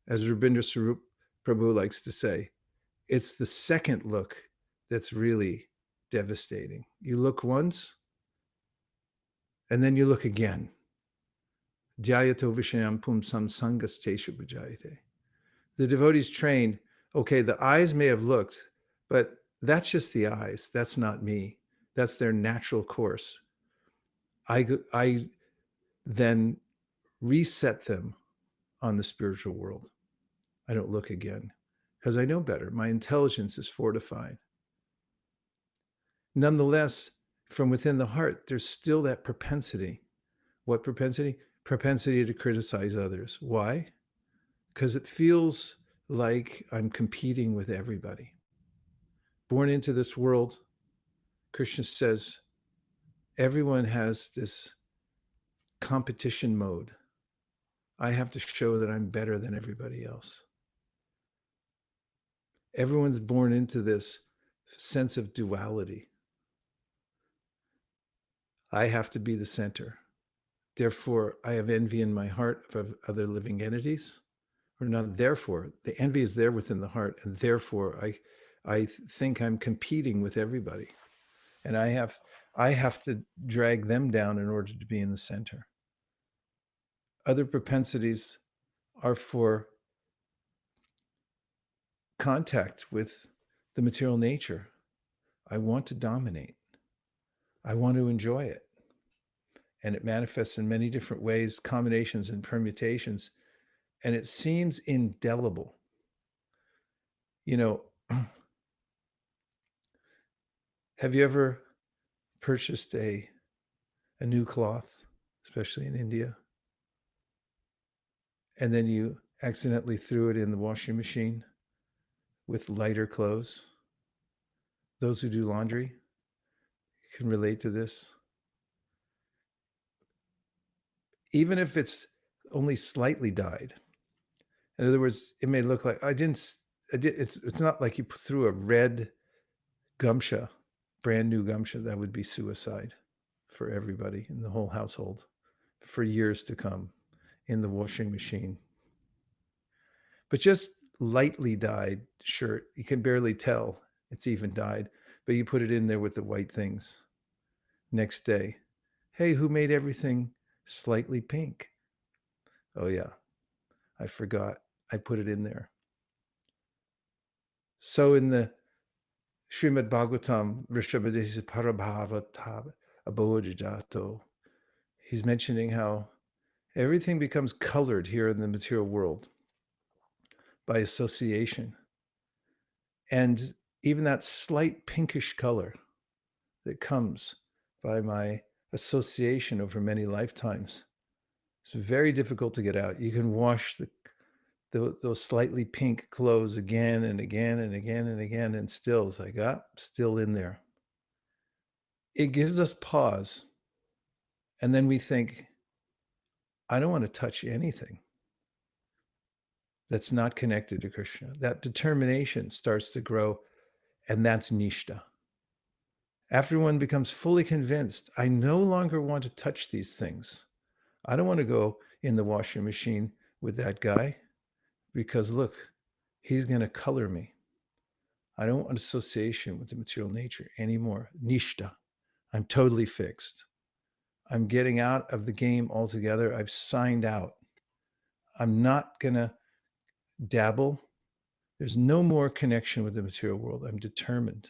As Rabindra Swarup Prabhu likes to say, it's the second look that's really devastating. You look once, and then you look again. Dhyayato vishayam pumsam sangas teshu bhajayate. The devotees trained, okay, the eyes may have looked, but that's just the eyes. That's not me. That's their natural course. I then reset them on the spiritual world. I don't look again because I know better. My intelligence is fortified. Nonetheless, from within the heart, there's still that propensity. What propensity? Propensity to criticize others. Why? Because it feels like I'm competing with everybody. Born into this world, Krishna says, everyone has this competition mode. I have to show that I'm better than everybody else. Everyone's born into this sense of duality. I have to be the center. Therefore, I have envy in my heart of other living entities. Or not therefore, the envy is there within the heart, and therefore I think I'm competing with everybody. And I have to drag them down in order to be in the center. Other propensities are for contact with the material nature. I want to dominate. I want to enjoy it. And it manifests in many different ways, combinations and permutations. And it seems indelible. You know, have you ever purchased a new cloth, especially in India, and then you accidentally threw it in the washing machine with lighter clothes? Those who do laundry can relate to this. Even if it's only slightly dyed. In other words, it may look like it's not like you threw a red gumsha, brand new gumsha. That would be suicide for everybody in the whole household for years to come in the washing machine. But just lightly dyed shirt, you can barely tell it's even dyed, but you put it in there with the white things. Next day, hey, who made everything slightly pink? Oh, yeah. I forgot. I put it in there. So in the Srimad Bhagavatam, Rishabhadesi Parabhava Abhojato, he's mentioning how everything becomes colored here in the material world by association. And even that slight pinkish color that comes by my association over many lifetimes, it's very difficult to get out. You can wash those slightly pink clothes again and again and again and again, and still it's like, still in there. It gives us pause. And then we think, I don't want to touch anything that's not connected to Krishna. That determination starts to grow, and that's nishta. After one becomes fully convinced, I no longer want to touch these things. I don't want to go in the washing machine with that guy because look, he's going to color me. I don't want association with the material nature anymore. Nishta. I'm totally fixed. I'm getting out of the game altogether. I've signed out. I'm not going to dabble. There's no more connection with the material world. I'm determined.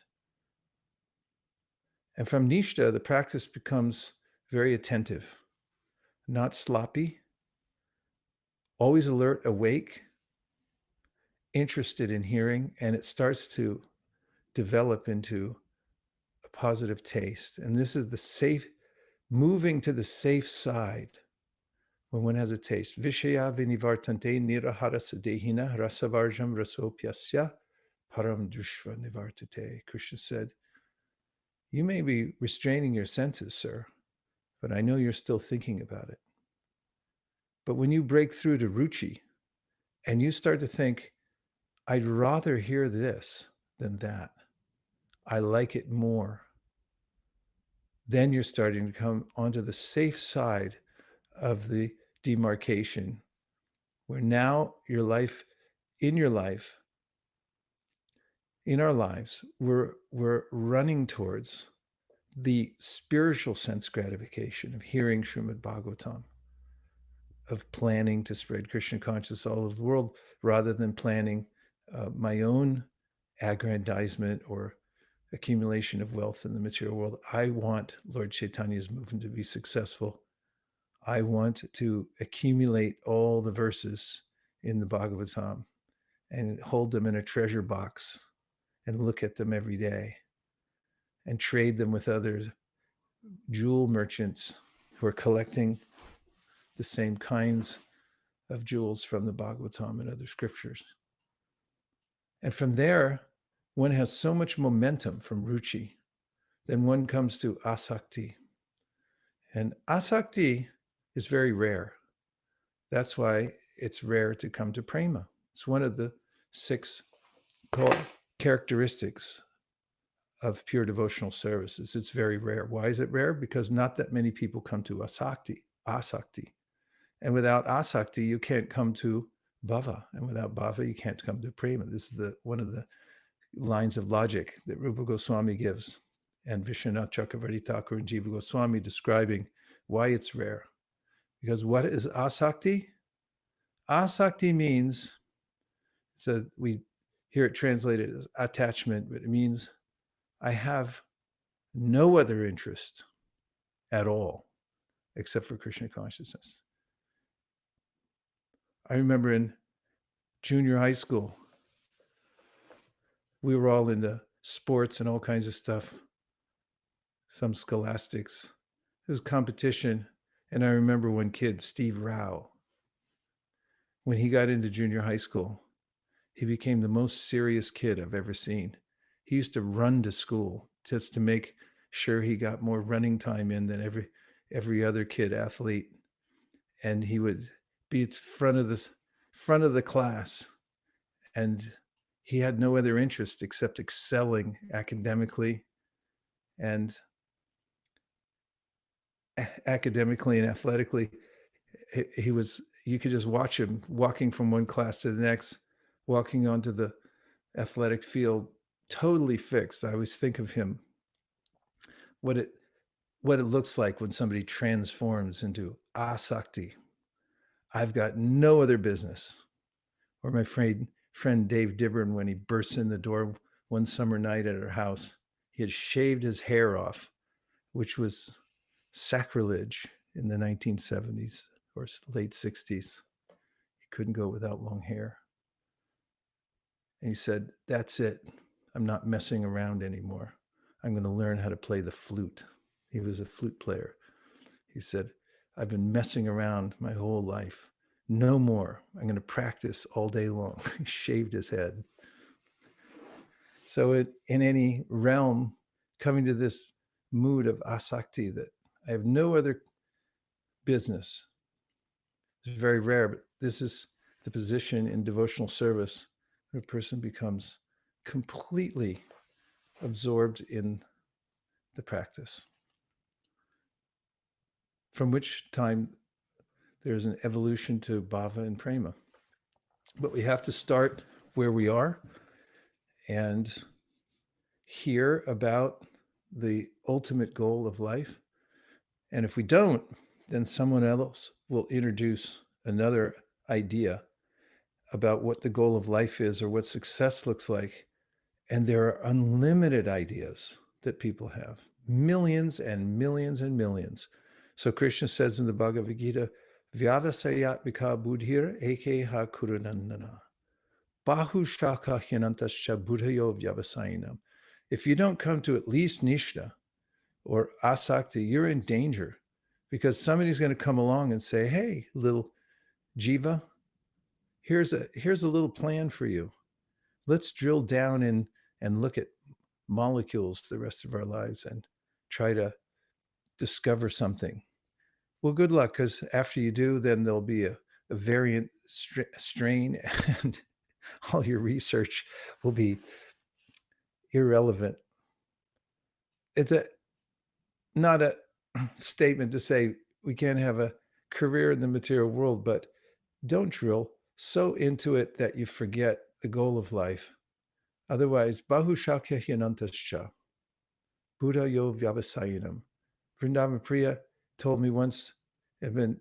And from nishta, the practice becomes very attentive, not sloppy, always alert, awake, interested in hearing, and it starts to develop into a positive taste. And this is the safe, moving to the safe side when one has a taste. Vishaya vinivartante nirahara sadehina rasavarjam rasopyasya param dushva nivartate. Krishna said, you may be restraining your senses, sir, but I know you're still thinking about it. But when you break through to ruchi and you start to think, I'd rather hear this than that, I like it more, then you're starting to come onto the safe side of the demarcation, where now in our lives, we're running towards the spiritual sense gratification of hearing Srimad Bhagavatam, of planning to spread Krishna consciousness all over the world, rather than planning my own aggrandizement or accumulation of wealth in the material world. I want Lord Chaitanya's movement to be successful. I want to accumulate all the verses in the Bhagavatam and hold them in a treasure box and look at them every day and trade them with other jewel merchants who are collecting the same kinds of jewels from the Bhagavatam and other scriptures. And from there, one has so much momentum from ruchi. Then one comes to asakti. And asakti is very rare. That's why it's rare to come to prema. It's one of the 6 characteristics of pure devotional services. It's very rare. Why is it rare? Because not that many people come to asakti. And without asakti, you can't come to bhava. And without bhava, you can't come to prema. This is one of the lines of logic that Rupa Goswami gives, and Vishwanath Chakravarti Thakur and Jiva Goswami describing why it's rare. Because what is asakti? Asakti means, so we hear it translated as attachment, but it means I have no other interest at all except for Krishna consciousness. I remember in junior high school, we were all into sports and all kinds of stuff, some scholastics. It was competition. And I remember one kid, Steve Rao, when he got into junior high school, he became the most serious kid I've ever seen. He used to run to school just to make sure he got more running time in than every other kid athlete. And he would be at front of the class, and he had no other interest except excelling academically and athletically. You could just watch him walking from one class to the next, walking onto the athletic field, totally fixed. I always think of him, what it looks like when somebody transforms into asakti. I've got no other business. Or my friend Dave Dibburn, when he bursts in the door one summer night at our house, he had shaved his hair off, which was sacrilege in the 1970s or late 60s. He couldn't go without long hair. And he said, "That's it. I'm not messing around anymore. I'm going to learn how to play the flute." He was a flute player. He said, "I've been messing around my whole life. No more. I'm going to practice all day long." He shaved his head. So in any realm, coming to this mood of asakti, that I have no other business, it's very rare, but this is the position in devotional service where a person becomes completely absorbed in the practice, from which time there's an evolution to bhava and prema. But we have to start where we are and hear about the ultimate goal of life. And if we don't, then someone else will introduce another idea about what the goal of life is or what success looks like. And there are unlimited ideas that people have, millions and millions and millions. So Krishna says in the Bhagavad Gita, Vyavasayatmika buddhir eke ha kurunandana. Bahu shaka hyanantascha buddhayo vyavasayanam. If you don't come to at least nishta or asakti, you're in danger, because somebody's going to come along and say, "Hey, little jiva, here's a little plan for you. Let's drill down in and look at molecules the rest of our lives and try to discover something." Well, good luck, because after you do, then there'll be a variant strain and all your research will be irrelevant. It's not a statement to say we can't have a career in the material world, but don't drill so into it that you forget the goal of life. Otherwise, bahu shakya hyanantascha, Buddha yo vyavasayanam. Vrindavan Priya told me once, in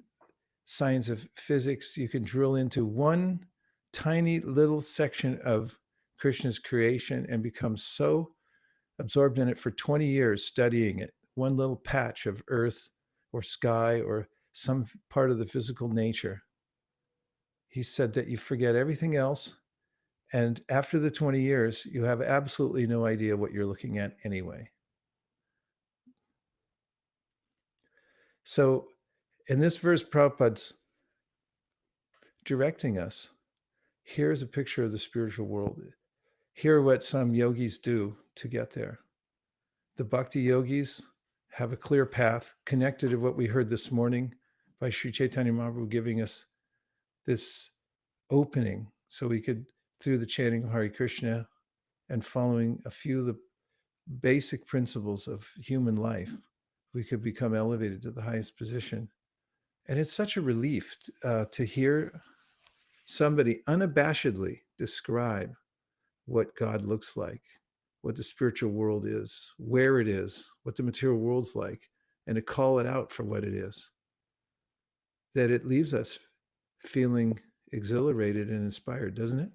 science of physics, you can drill into one tiny little section of Krishna's creation and become so absorbed in it for 20 years studying it, one little patch of earth or sky or some part of the physical nature. He said that you forget everything else, and after the 20 years, you have absolutely no idea what you're looking at anyway. So in this verse, Prabhupada's directing us. Here's a picture of the spiritual world. Here are what some yogis do to get there. The bhakti yogis have a clear path connected to what we heard this morning by Sri Caitanya Mahaprabhu, giving us this opening so we could, through the chanting of Hare Krishna and following a few of the basic principles of human life, we could become elevated to the highest position. And it's such a relief to hear somebody unabashedly describe what God looks like, what the spiritual world is, where it is, what the material world's like, and to call it out for what it is. That it leaves us feeling exhilarated and inspired, doesn't it?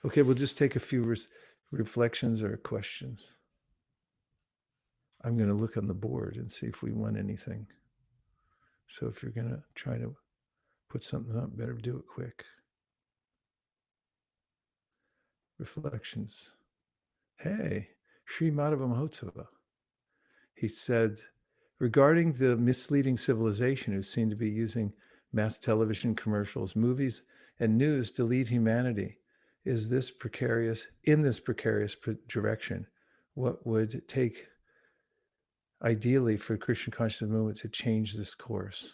Okay, we'll just take a few reflections or questions. I'm going to look on the board and see if we won anything. So if you're going to try to put something up, better do it quick. Reflections. Hey, Sri Madhava Mahotsava. He said, regarding the misleading civilization who seem to be using mass television commercials, movies, and news to lead humanity, in this precarious direction, what would take ideally for Krishna consciousness movement to change this course?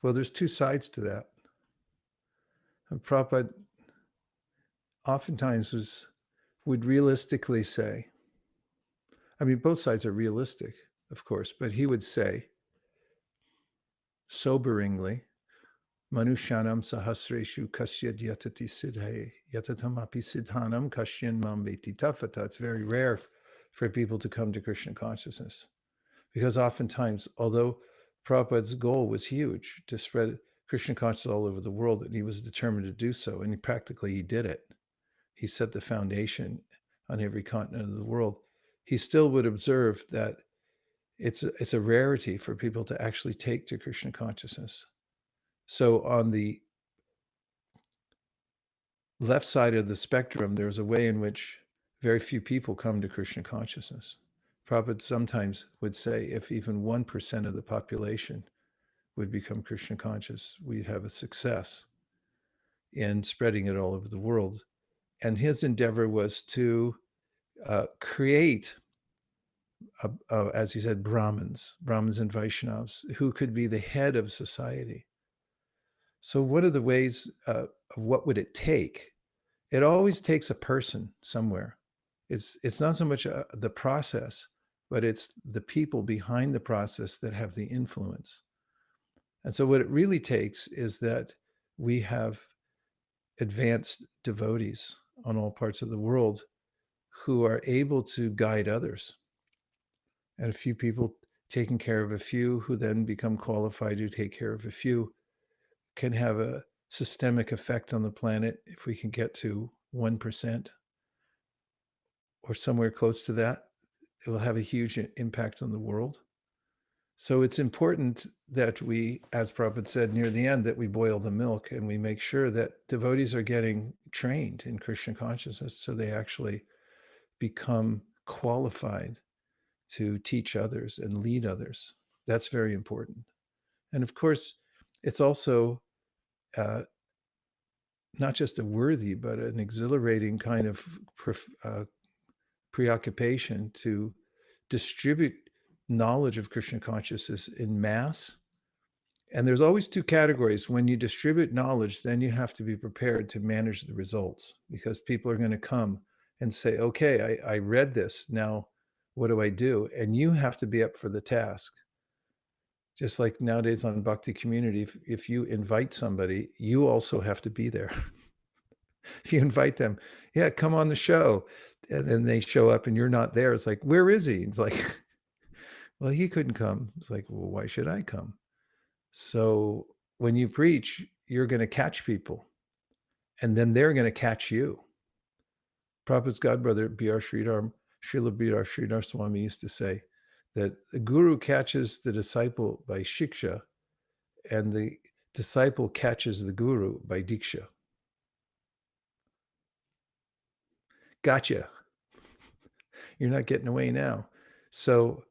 Well, there's two sides to that. And Prabhupada oftentimes would realistically say, I mean, both sides are realistic, of course, but he would say, soberingly, Manushanam sahasreshu kasyad yatati siddhe, yatatam api siddhanam kashyan mam veti tafata. It's very rare for people to come to Krishna consciousness. Because oftentimes, although Prabhupada's goal was huge to spread Krishna consciousness all over the world, and he was determined to do so, and he did it. He set the foundation on every continent of the world. He still would observe that it's a rarity for people to actually take to Krishna consciousness. So on the left side of the spectrum, there's a way in which very few people come to Krishna consciousness. Prabhupada sometimes would say if even 1% of the population would become Krishna conscious, we'd have a success in spreading it all over the world. And his endeavor was to create, as he said, Brahmins and Vaishnavas, who could be the head of society. So what are the ways of what would it take? It always takes a person somewhere. It's not so much the process, but it's the people behind the process that have the influence. And so what it really takes is that we have advanced devotees on all parts of the world who are able to guide others. And a few people taking care of a few who then become qualified to take care of a few can have a systemic effect on the planet if we can get to 1% or somewhere close to that. It will have a huge impact on the world. So it's important that we, as Prabhupada said near the end, that we boil the milk and we make sure that devotees are getting trained in Krishna consciousness so they actually become qualified to teach others and lead others. That's very important. And of course, it's also not just a worthy, but an exhilarating kind of preoccupation to distribute knowledge of Krishna consciousness in mass. And there's always two categories. When you distribute knowledge, then you have to be prepared to manage the results, because people are going to come and say, okay, I read this. Now, what do I do? And you have to be up for the task. Just like nowadays on Bhakti Community, if you invite somebody, you also have to be there. If you invite them, yeah, come on the show. And then they show up and you're not there. It's like, where is he? It's like, well, he couldn't come. It's like, well, why should I come? So when you preach, you're going to catch people, and then they're going to catch you. Prabhupada's godbrother, Srila B.R. Sridhar Swami used to say that the guru catches the disciple by shiksha, and the disciple catches the guru by diksha. Gotcha. You're not getting away now. So,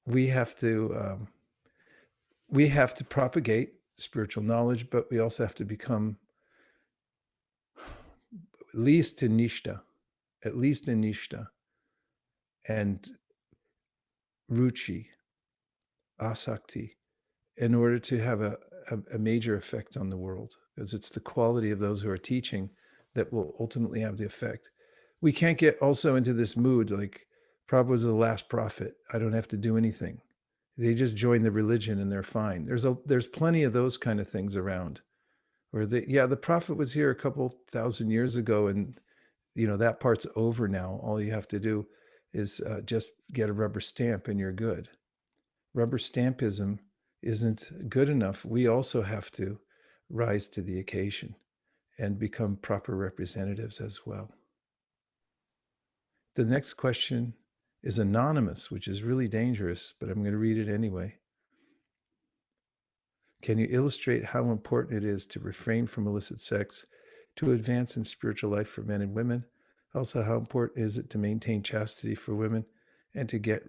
we have to propagate spiritual knowledge, but we also have to become at least in nishta, and ruchi, asakti, in order to have a major effect on the world, because it's the quality of those who are teaching that will ultimately have the effect. We can't get also into this mood like Prabhupada was the last prophet. I don't have to do anything. They just join the religion and they're fine. There's plenty of those kind of things around. Or the prophet was here a couple thousand years ago, and that part's over now. All you have to do is just get a rubber stamp and you're good. Rubber stampism isn't good enough. We also have to rise to the occasion and become proper representatives as well. The next question is anonymous, which is really dangerous, but I'm going to read it anyway. Can you illustrate how important it is to refrain from illicit sex to advance in spiritual life for men and women? Also, how important is it to maintain chastity for women and to get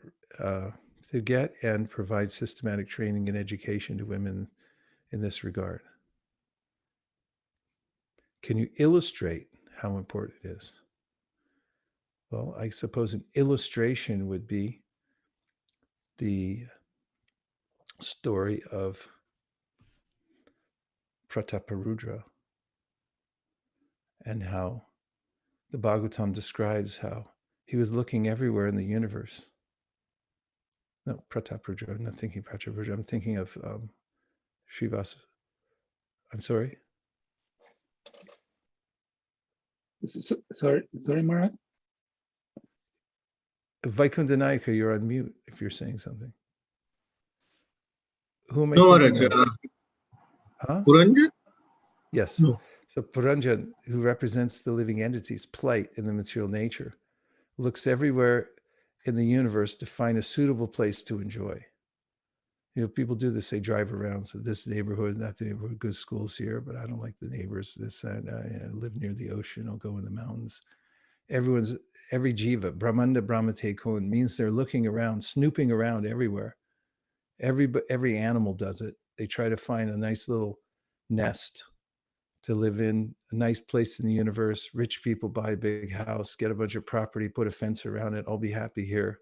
and provide systematic training and education to women in this regard? Can you illustrate how important it is? Well, I suppose an illustration would be the story of Prataparudra, and how the Bhagavatam describes how he was looking everywhere in the universe. No, Prataparudra, I'm not thinking Prataparudra, I'm thinking of Srivas. I'm sorry? Sorry, Maharaj? Vaikuntha Nayaka, you're on mute if you're saying something. Who am I No, thinking Maharaj. of? Huh? Puranjan? Yes. No. So Puranjan, who represents the living entity's plight in the material nature, looks everywhere in the universe to find a suitable place to enjoy. You know, people do this, they drive around, so this neighborhood, that neighborhood, good schools here, but I don't like the neighbors, this, that, I live near the ocean, I'll go in the mountains. Every jiva, Brahmanda Brahmate Kon, means they're looking around, snooping around everywhere. Every animal does it. They try to find a nice little nest to live in, a nice place in the universe. Rich people buy a big house, get a bunch of property, put a fence around it. I'll be happy here.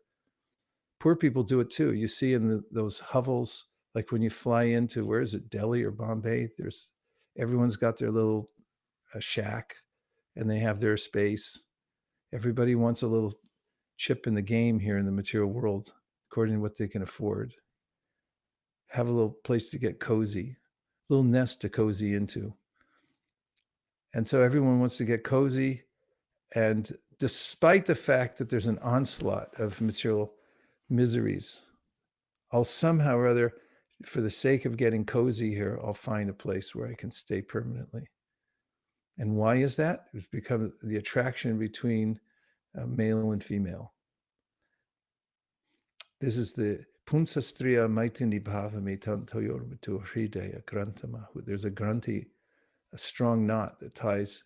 Poor people do it too. You see in those hovels, like when you fly into, where is it, Delhi or Bombay? Everyone's got their little shack and they have their space. Everybody wants a little chip in the game here in the material world, according to what they can afford. Have a little place to get cozy, a little nest to cozy into. And so everyone wants to get cozy. And despite the fact that there's an onslaught of material miseries, I'll somehow or other, for the sake of getting cozy here, I'll find a place where I can stay permanently. And why is that? It's because the attraction between male and female. This is the Pumsastriya Maitini Bhava Metantoyormatu Hridaya Grantamahu. There's a granthi, a strong knot that ties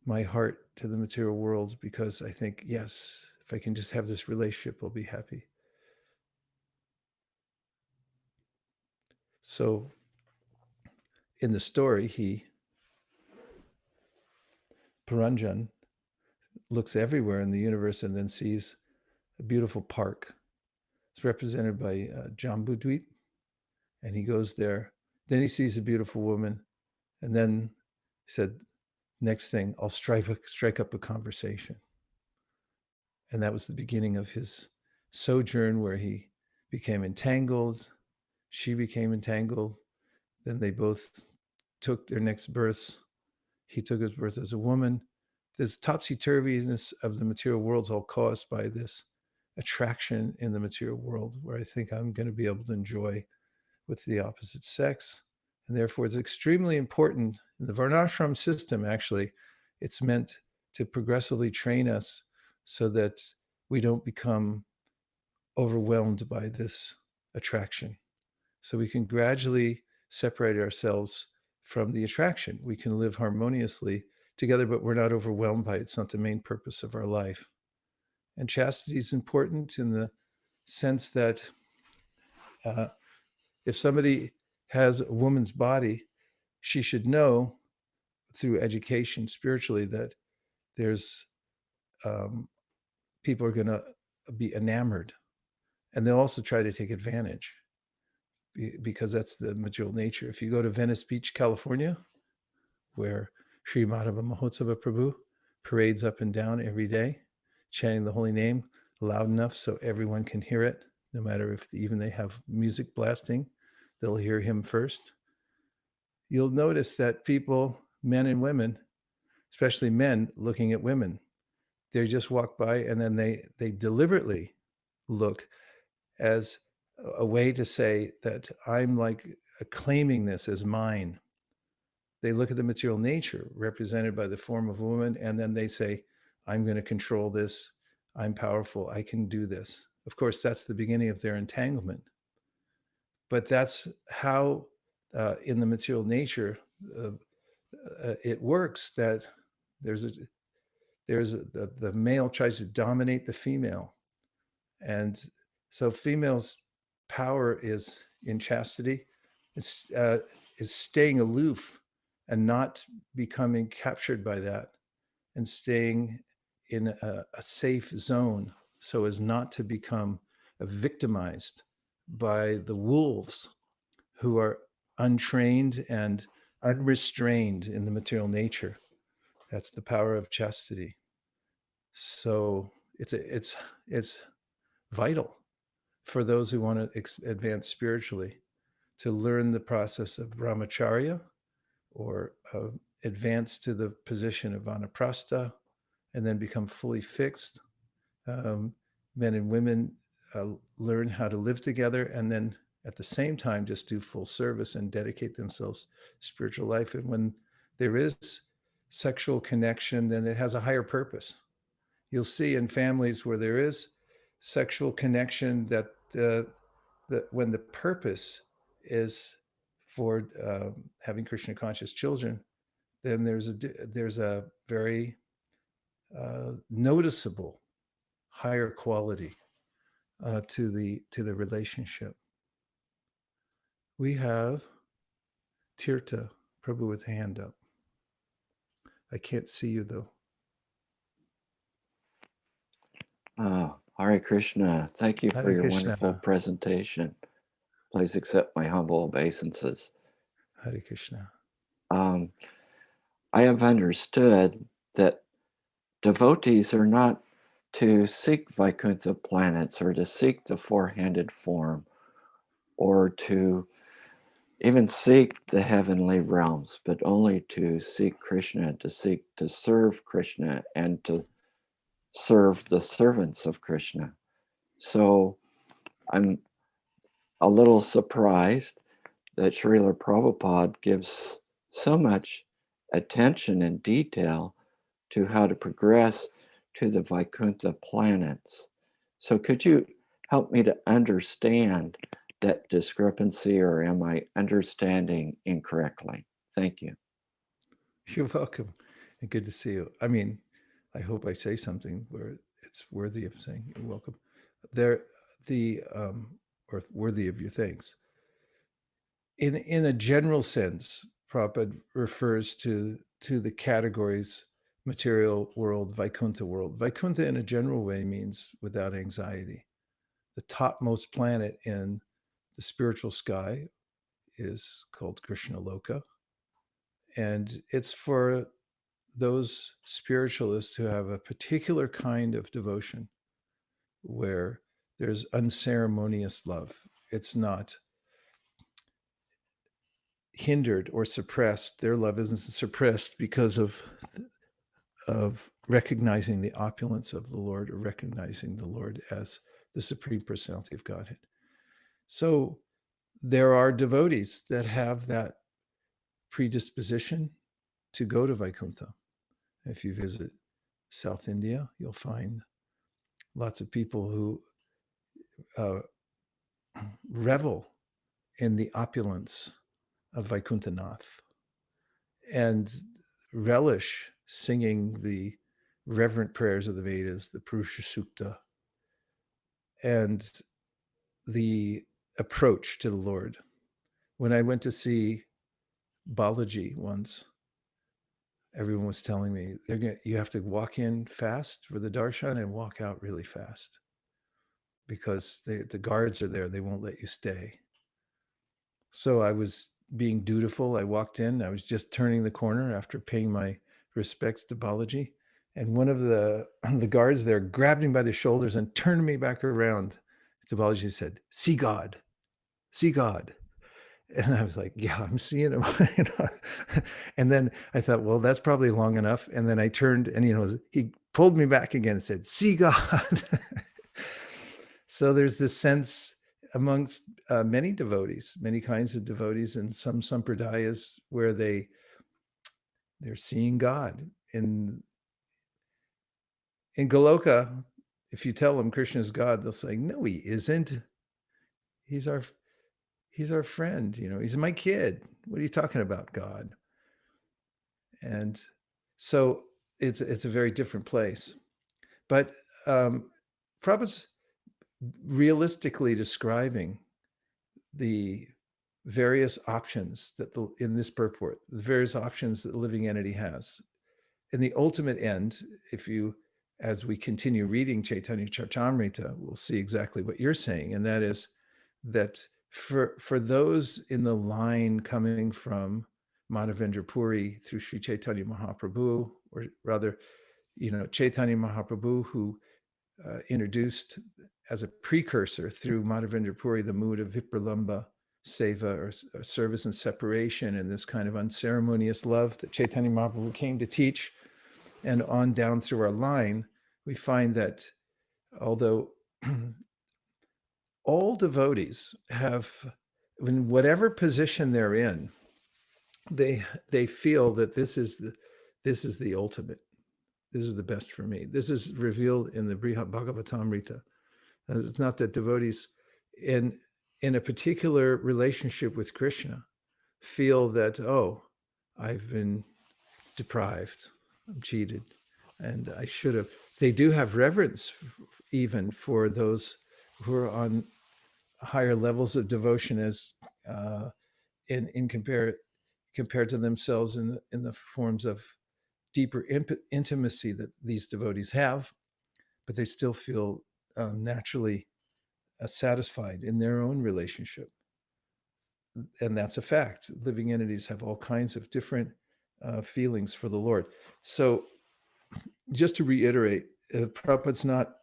my heart to the material world, because I think, yes, if I can just have this relationship, I'll be happy. So in the story, Puranjan, looks everywhere in the universe and then sees a beautiful park. It's represented by Jambudweep, and he goes there. Then he sees a beautiful woman, and then he said, next thing, I'll strike up a conversation. And that was the beginning of his sojourn, where he became entangled. She became entangled. Then they both took their next births. He took his birth as a woman. This topsy-turviness of the material world is all caused by this attraction in the material world, where I think I'm going to be able to enjoy with the opposite sex. And therefore, it's extremely important in the Varnashram system. Actually, it's meant to progressively train us so that we don't become overwhelmed by this attraction. So we can gradually separate ourselves from the attraction. We can live harmoniously together, but we're not overwhelmed by it. It's not the main purpose of our life. And chastity is important in the sense that if somebody has a woman's body, she should know through education spiritually that there's people are going to be enamored, and they'll also try to take advantage, because that's the material nature. If you go to Venice Beach, California, where Sri Madhava Mahotsava Prabhu parades up and down every day, chanting the holy name loud enough so everyone can hear it, no matter if even they have music blasting, they'll hear him first. You'll notice that people, men and women, especially men looking at women, they just walk by and then they deliberately look as a way to say that I'm like claiming this as mine. They look at the material nature represented by the form of a woman, and then they say, I'm going to control this. I'm powerful. I can do this. Of course, that's the beginning of their entanglement. But that's how in the material nature it works, that the male tries to dominate the female. And so female's power is in chastity, is staying aloof and not becoming captured by that, and staying in a safe zone so as not to become victimized by the wolves who are untrained and unrestrained in the material nature. That's the power of chastity. So it's vital for those who want to advance spiritually to learn the process of brahmacharya, or advance to the position of vanaprastha, and then become fully fixed. men and women learn how to live together, and then at the same time just do full service and dedicate themselves to spiritual life. And when there is sexual connection, then it has a higher purpose. You'll see in families where there is sexual connection that when the purpose is for having Krishna conscious children, then there's a very noticeable higher quality to the relationship. We have Tirtha Prabhu with a hand up. I can't see you though. Hare Krishna. Thank you for Hare your Krishna. wonderful presentation. Please accept my humble obeisances. Hare Krishna. I have understood that devotees are not to seek Vaikuntha planets or to seek the four-handed form or to even seek the heavenly realms, but only to seek Krishna, to seek to serve Krishna and to serve the servants of Krishna. So I'm a little surprised that Srila Prabhupada gives so much attention and detail to how to progress to the Vaikuntha planets. So could you help me to understand that discrepancy, or am I understanding incorrectly? Thank you. You're welcome, and good to see you. I mean, I hope I say something where it's worthy of saying you're welcome. Or worthy of your thanks. In a general sense, Prabhupada refers to the categories material world, Vaikuntha world. Vaikuntha in a general way means without anxiety. The topmost planet in the spiritual sky is called Krishna Loka. And it's for those spiritualists who have a particular kind of devotion where there's unceremonious love. It's not hindered or suppressed. Their love isn't suppressed because of recognizing the opulence of the Lord or recognizing the Lord as the Supreme Personality of Godhead. So there are devotees that have that predisposition to go to Vaikuntha. If you visit South India, you'll find lots of people who revel in the opulence of Vaikuntha-nath and relish singing the reverent prayers of the Vedas, the Purusha Sukta, and the approach to the Lord. When I went to see Balaji once, everyone was telling me you have to walk in fast for the darshan and walk out really fast because the guards are there. They won't let you stay. So I was being dutiful. I walked in. I was just turning the corner after paying my respects to Balaji. And one of the guards there grabbed me by the shoulders and turned me back around to Balaji and said, "See God, see God." And I was like, yeah, I'm seeing him. And then I thought, well, that's probably long enough. And then I turned and, he pulled me back again and said, "See God." So there's this sense amongst many devotees, many kinds of devotees, and some sampradayas where they're seeing God. In Goloka, if you tell them Krishna is God, they'll say, "No, he isn't. He's our friend. He's my kid. What are you talking about, God?" And so it's a very different place. But Prabhupada's realistically describing the various options that in this purport, the various options that the living entity has. In the ultimate end, as we continue reading Caitanya Caritamrta, we'll see exactly what you're saying, and that is that for those in the line coming from Madhavendra Puri through Sri Chaitanya Mahaprabhu, or rather, Chaitanya Mahaprabhu, who introduced as a precursor through Madhavendra Puri the mood of Vipralamba Seva, or service and separation, and this kind of unceremonious love that Chaitanya Mahaprabhu came to teach, and on down through our line, we find that although all devotees have, in whatever position they're in, they feel that this is the ultimate. This is the best for me. This is revealed in the Bhagavatamrita. It's not that devotees in a particular relationship with Krishna feel that, oh, I've been deprived, I'm cheated, and I should have. They do have reverence even for those who are on higher levels of devotion as in compared to themselves in the forms of deeper intimacy that these devotees have, but they still feel naturally satisfied in their own relationship. And that's a fact. Living entities have all kinds of different feelings for the Lord. So just to reiterate, Prabhupada's not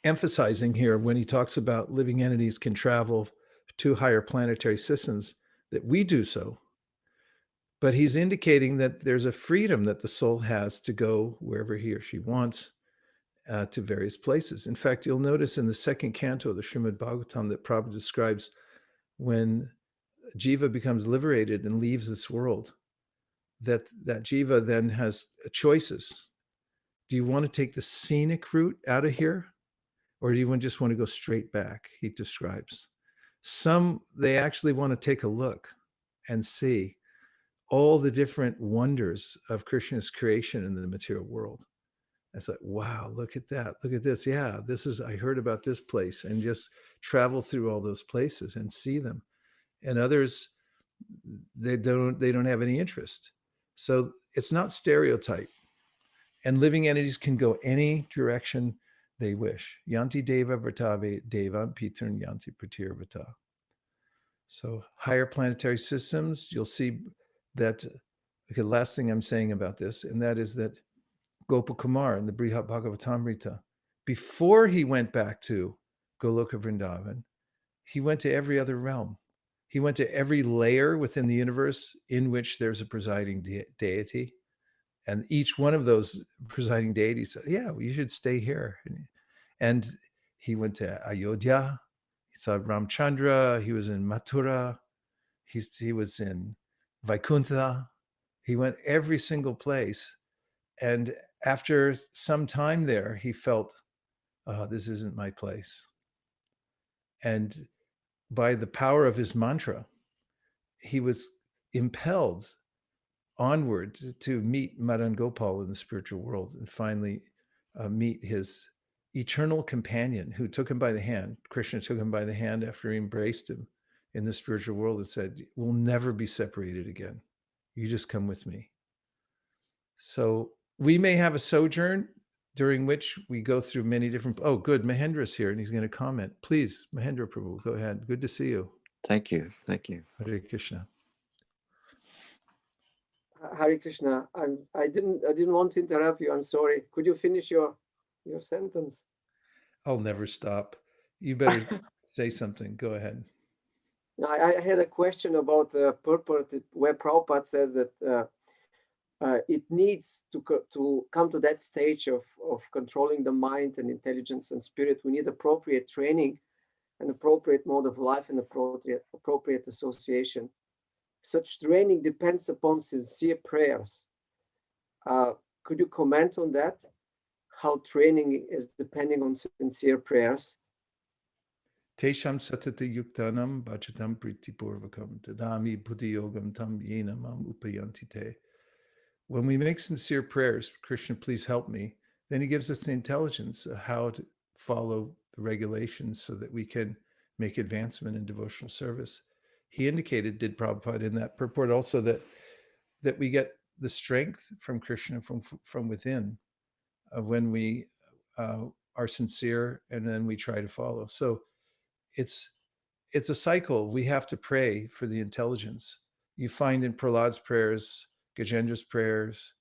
emphasizing here when he talks about living entities can travel to higher planetary systems that we do so, but he's indicating that there's a freedom that the soul has to go wherever he or she wants to various places. In fact, you'll notice in the second canto of the Srimad Bhagavatam that Prabhupada describes when Jiva becomes liberated and leaves this world, that Jiva then has choices. Do you want to take the scenic route out of here? Or do you just want to go straight back? He describes. Some, they actually want to take a look and see all the different wonders of Krishna's creation in the material world. It's like, wow, look at that. Look at this. Yeah, I heard about this place, and just travel through all those places and see them. And others, they don't have any interest. So it's not stereotype. And living entities can go any direction they wish. Yanti deva vartave devam piturn yanti pratir vata. So higher planetary systems, you'll see that, okay, last thing I'm saying about this, and that is that Gopakumar in the Brihat Bhagavatamrita, before he went back to Goloka Vrindavan, he went to every other realm. He went to every layer within the universe in which there's a presiding deity. And each one of those presiding deities said, yeah, well, you should stay here. And he went to Ayodhya. He saw Ramchandra. He was in Mathura. He was in Vaikuntha. He went every single place. And after some time there, he felt, oh, this isn't my place. And by the power of his mantra, he was impelled onward to meet Madan Gopal in the spiritual world and finally meet his eternal companion who took him by the hand. Krishna took him by the hand after he embraced him in the spiritual world and said, we'll never be separated again. You just come with me. So we may have a sojourn during which we go through many different, oh, good, Mahendra's here and he's going to comment. Please, Mahendra Prabhu, go ahead. Good to see you. Thank you. Thank you. Hare Krishna. Hare Krishna. I didn't want to interrupt you. I'm sorry. Could you finish your sentence? I'll never stop. You better say something. Go ahead. I had a question about the purport where Prabhupada says that it needs to come to that stage of controlling the mind and intelligence and spirit. We need appropriate training, an appropriate mode of life, and appropriate association. Such training depends upon sincere prayers. Could you comment on that? How training is depending on sincere prayers? Tesham satata yuktanam bachatam pritipurvakam tadami buddhi yogam tam yena mam upayanti te. When we make sincere prayers, Krishna, please help me, then he gives us the intelligence of how to follow the regulations so that we can make advancement in devotional service. He indicated, did Prabhupada in that purport also, that we get the strength from Krishna from within when we are sincere and then we try to follow. So it's a cycle. We have to pray for the intelligence. You find in Prahlad's prayers, Gajendra's prayers,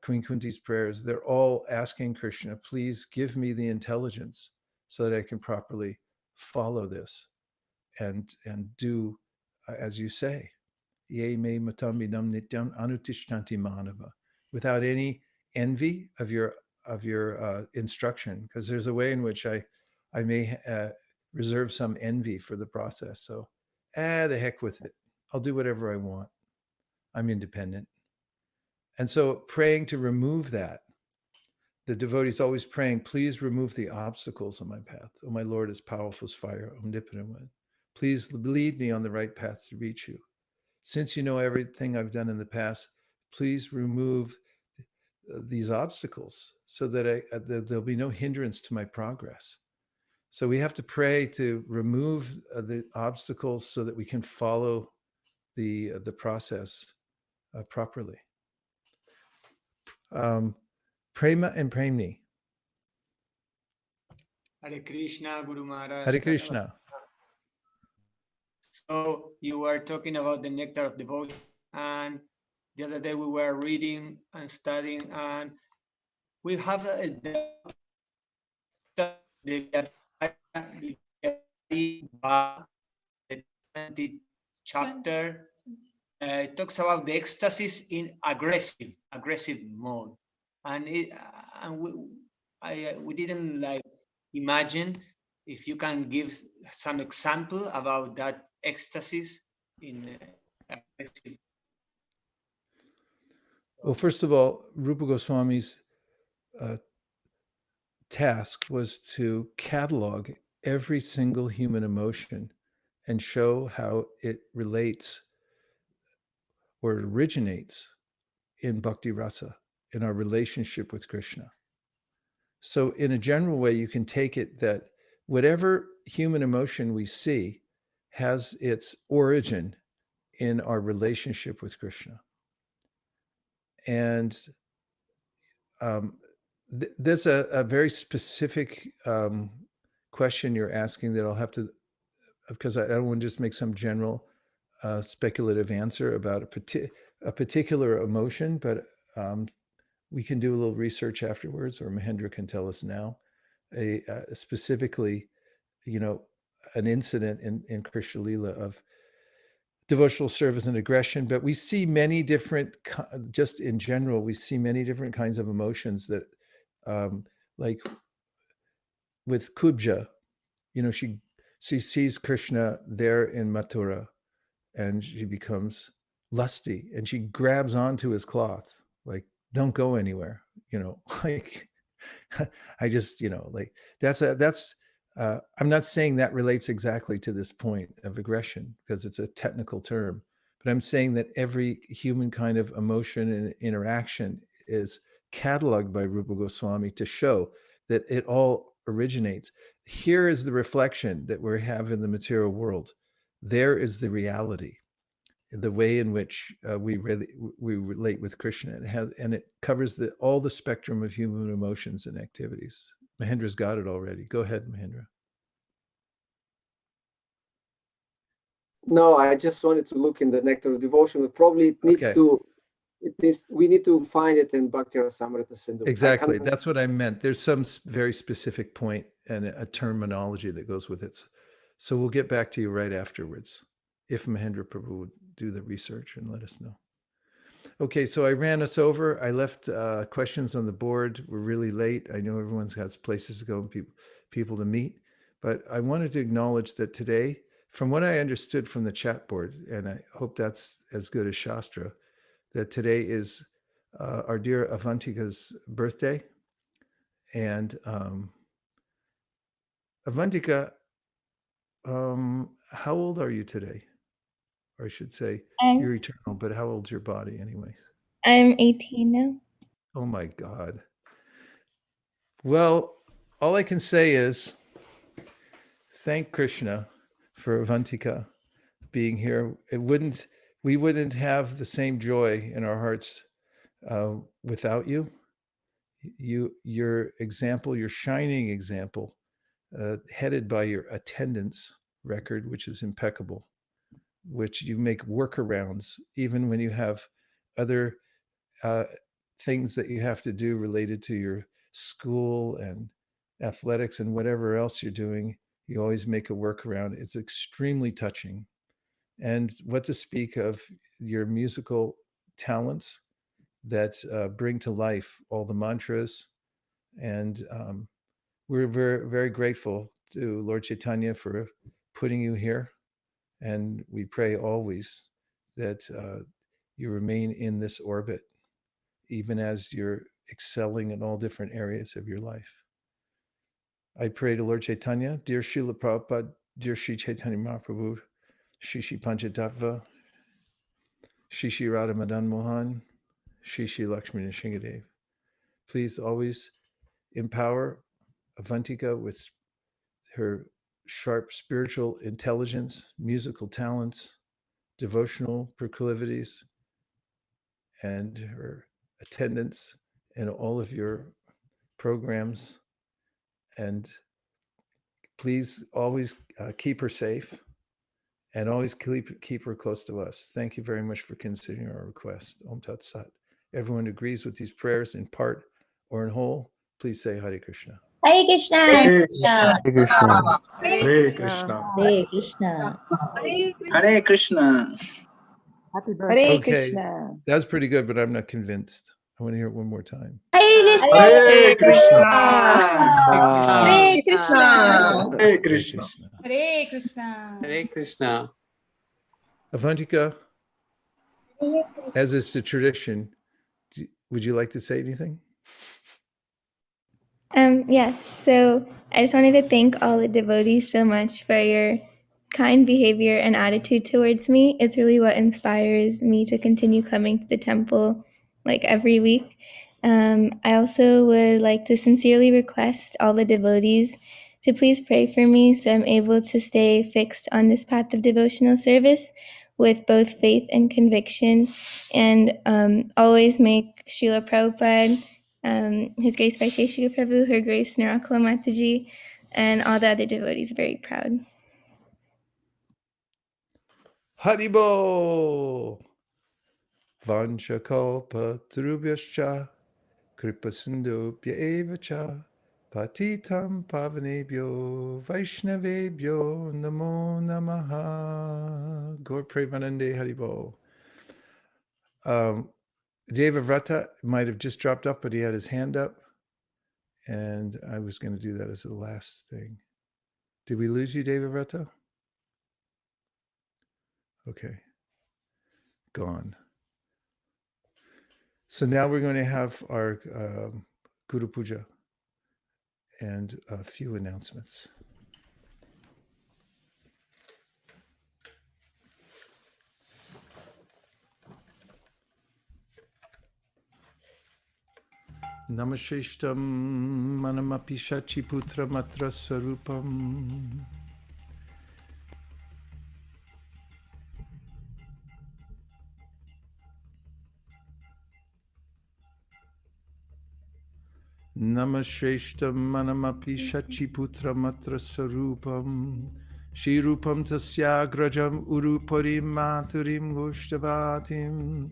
Queen Kunti's prayers, they're all asking Krishna, please give me the intelligence so that I can properly follow this and do as you say, ye me matambidam nityam anutishtanti manava, without any envy of your instruction, because there's a way in which I I may reserve some envy for the process. So, the heck with it. I'll do whatever I want. I'm independent. And so praying to remove that, the devotee is always praying, please remove the obstacles on my path. Oh, my Lord is powerful as fire, omnipotent one. Please lead me on the right path to reach you. Since you know everything I've done in the past, please remove these obstacles so that there'll be no hindrance to my progress. So we have to pray to remove the obstacles so that we can follow the process properly. Prema and Premni. Hare Krishna, Guru Maharaj. Hare Krishna. So you were talking about the nectar of devotion, and the other day we were reading and studying, and we have the 20th chapter. It talks about the ecstasis in aggressive mode, and we didn't like imagine if you can give some example about that ecstasis in aggressive. Well, first of all, Rupa Goswami's task was to catalog every single human emotion and show how it relates or originates in bhakti rasa, in our relationship with Krishna. So in a general way, you can take it that whatever human emotion we see has its origin in our relationship with Krishna. And there's a very specific question you're asking that I'll have to, because I don't want to just make some general speculative answer about a particular emotion, but we can do a little research afterwards, or Mahendra can tell us now, specifically, an incident in Krishna Lila of devotional service and aggression. But we see many different, just in general, we see many different kinds of emotions that, like with Kubja, she sees Krishna there in Mathura, and she becomes lusty, and she grabs onto his cloth, like, don't go anywhere, like, I just, like, that's I'm not saying that relates exactly to this point of aggression, because it's a technical term, but I'm saying that every human kind of emotion and interaction is cataloged by Rupa Goswami to show that it all originates. Here is the reflection that we have in the material world. There is the reality, the way in which we relate with Krishna. And it covers all the spectrum of human emotions and activities. Mahendra's got it already. Go ahead, Mahendra. No, I just wanted to look in the Nectar of Devotion, but probably it needs we need to find it in Bhakti Rasamrita Sindhu. Exactly. That's what I meant. There's some very specific point and a terminology that goes with it. So we'll get back to you right afterwards, if Mahendra Prabhu would do the research and let us know. Okay, so I ran us over. I left questions on the board. We're really late. I know everyone's got places to go and people to meet, but I wanted to acknowledge that today, from what I understood from the chat board, and I hope that's as good as Shastra, that today is our dear Avantika's birthday. And Avantika, how old are you today? Or I should say, you're eternal, but how old's your body anyways? I'm 18 now. Oh my God. Well, all I can say is thank Krishna for Avantika being here. We wouldn't have the same joy in our hearts without you. Your example, your shining example, headed by your attendance record, which is impeccable, which you make workarounds even when you have other things that you have to do related to your school and athletics and whatever else you're doing. You always make a workaround. It's extremely touching. And what to speak of your musical talents that bring to life all the mantras. And we're very, very grateful to Lord Chaitanya for putting you here. And we pray always that you remain in this orbit, even as you're excelling in all different areas of your life. I pray to Lord Chaitanya, dear Srila Prabhupada, dear Sri Chaitanya Mahaprabhu, Shri Shri Panchatattva, Shri Shri Radha Madan Mohan, Shri Shri Lakshmi Nrsingadev. Please always empower Avantika with her sharp spiritual intelligence, musical talents, devotional proclivities, and her attendance in all of your programs. And please always keep her safe and always keep her close to us. Thank you very much for considering our request. Om Tat Sat. Everyone agrees with these prayers in part or in whole, please say Hare Krishna. Hare Krishna. Hare Krishna. Hare Krishna. Hare Krishna. Hare Krishna. Hare Krishna. Happy birthday. Okay, Krishna. That was pretty good, but I'm not convinced. I want to hear it one more time. Hare Krishna. Hare Krishna. Hare Krishna. Hare Krishna. Hare Krishna. Avantika, as is the tradition, would you like to say anything? Yes, so I just wanted to thank all the devotees so much for your kind behavior and attitude towards me. It's really what inspires me to continue coming to the temple like every week. I also would like to sincerely request all the devotees to please pray for me so I'm able to stay fixed on this path of devotional service with both faith and conviction, and always make Srila Prabhupada, His Grace Vaisesika Prabhu, Her Grace Narakala Mataji, and all the other devotees very proud. Haribo! Vanchakalpa Trubhyascha Kripasindubhya Evacha Patitam Pavanebhyo Vaishnavebhyo Namo Namaha. Gaur Premanande Haribo. Deva Vrata might have just dropped up, but he had his hand up. And I was going to do that as the last thing. Did we lose you, Deva Vrata? Okay. Gone. So now we're going to have our Guru Puja and a few announcements. Namasheshtam manamapi shachiputra matra sarupam Namasheshtam manamapi shachiputra matra sarupam Shirupam tasyagrajam uruparim maturim gushtavatim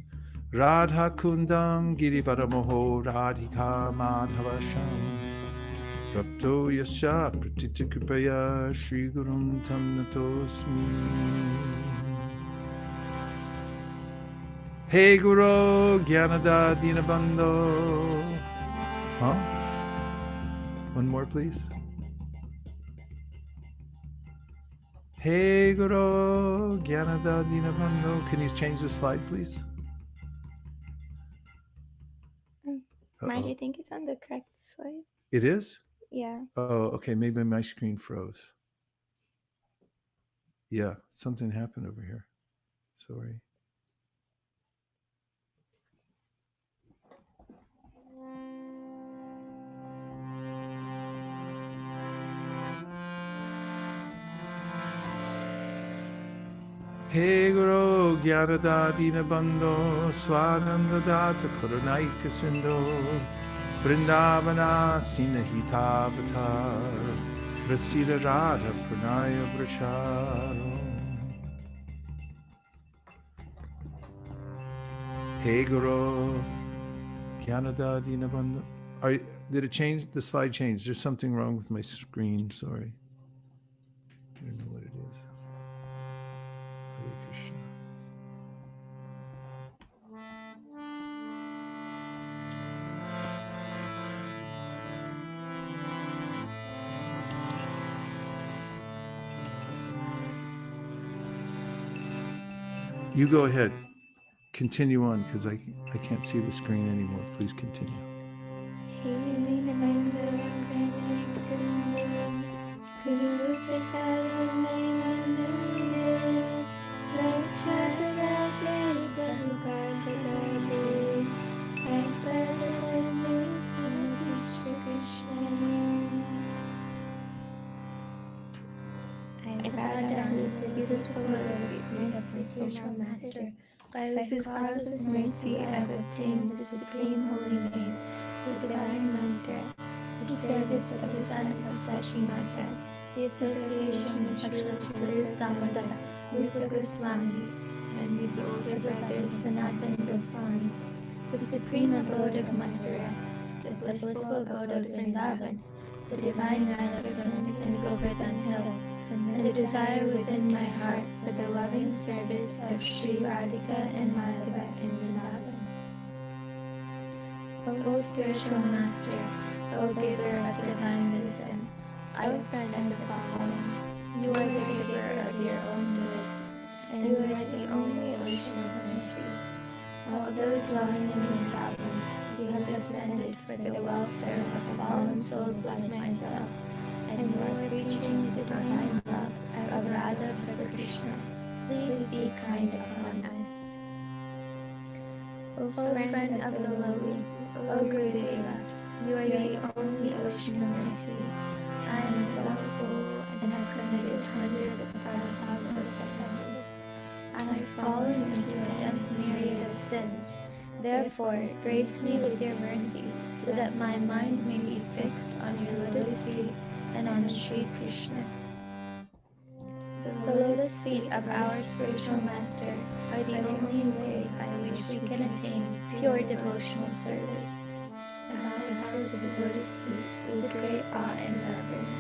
Radha Kundam Girivaramoho Radhika Madhavasham Rapto Yasha Pratitikupaya Shri Gurum Tam Natosmi. Hey Guru Gyanada Dinabandho. Huh? One more, please. Hey Guru Gyanada Dinabandho. Can you change the slide, please? Marge, I think it's on the correct slide. It is? Yeah. Oh, okay. Maybe my screen froze. Yeah, something happened over here. Sorry. Hey Guru Gyarada Dinabandho Swananda Data Karunaika Sindho Vrindavana Sinahita Avatar Rasira Radha Pranaya Vrasharo. Hey Guru Gyanada Dinabandho. Did it change? The slide changed. There's something wrong with my screen. Sorry. I don't know what it is. Hare Krishna. You go ahead. Continue on, because I can't see the screen anymore. Please continue. I bow down to the beautiful lotus feet of my spiritual master, by whose causeless mercy I have obtained the supreme holy name, whose divine mantra, the service of the son of Sachimartha, the association of Srila Swarup Damodar, Rupa Goswami, and his older brother Sanatana Goswami, the supreme abode of Mathura, the blissful abode of Vrindavan, the divine Radhakund and Govardhan Hill, and the desire within my heart for the loving service of Sri Radhika and Madhava in Vrindavan. O spiritual master, O giver of divine wisdom, O friend of the fallen, you are the giver of your own bliss, and you are the only ocean of mercy. Although dwelling in Vrindavan, you have descended for the welfare of fallen souls like myself, and you are preaching the divine love of Radha for Krishna. Please be kind upon us. O friend of the lowly, O Gurudeva, you are the only ocean of mercy. I am a dull fool and have committed hundreds of thousands of offenses. I have fallen into a dense myriad of sins. Therefore, grace me with your mercy, so that my mind may be fixed on your lotus feet and on Sri Krishna. The lotus feet of our spiritual master are the only way by which we can attain pure devotional service. And I approach his lotus feet with great awe and reverence.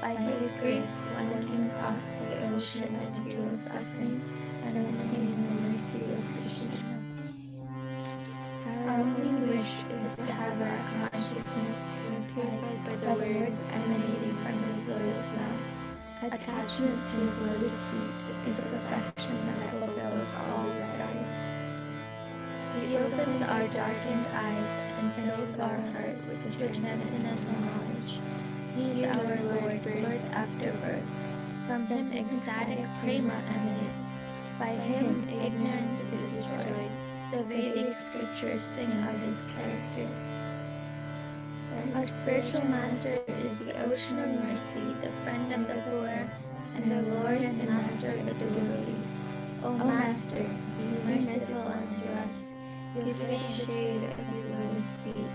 By his grace, one can cross the ocean of material suffering and obtain the mercy of Krishna. Our only wish is to have our consciousness purified by the words emanating from his lotus mouth. Attachment to his lotus feet is a perfection that fulfills all desires. He opens our darkened eyes and fills our hearts with transcendental knowledge. He is our Lord, birth after birth. From him ecstatic prema emanates. By him ignorance is destroyed. The Vedic scriptures sing of his character. Our spiritual master is the ocean of mercy, the friend of the poor, and the Lord and master of the devotees. O Master, be merciful unto us. Give us the shade of your lotus feet.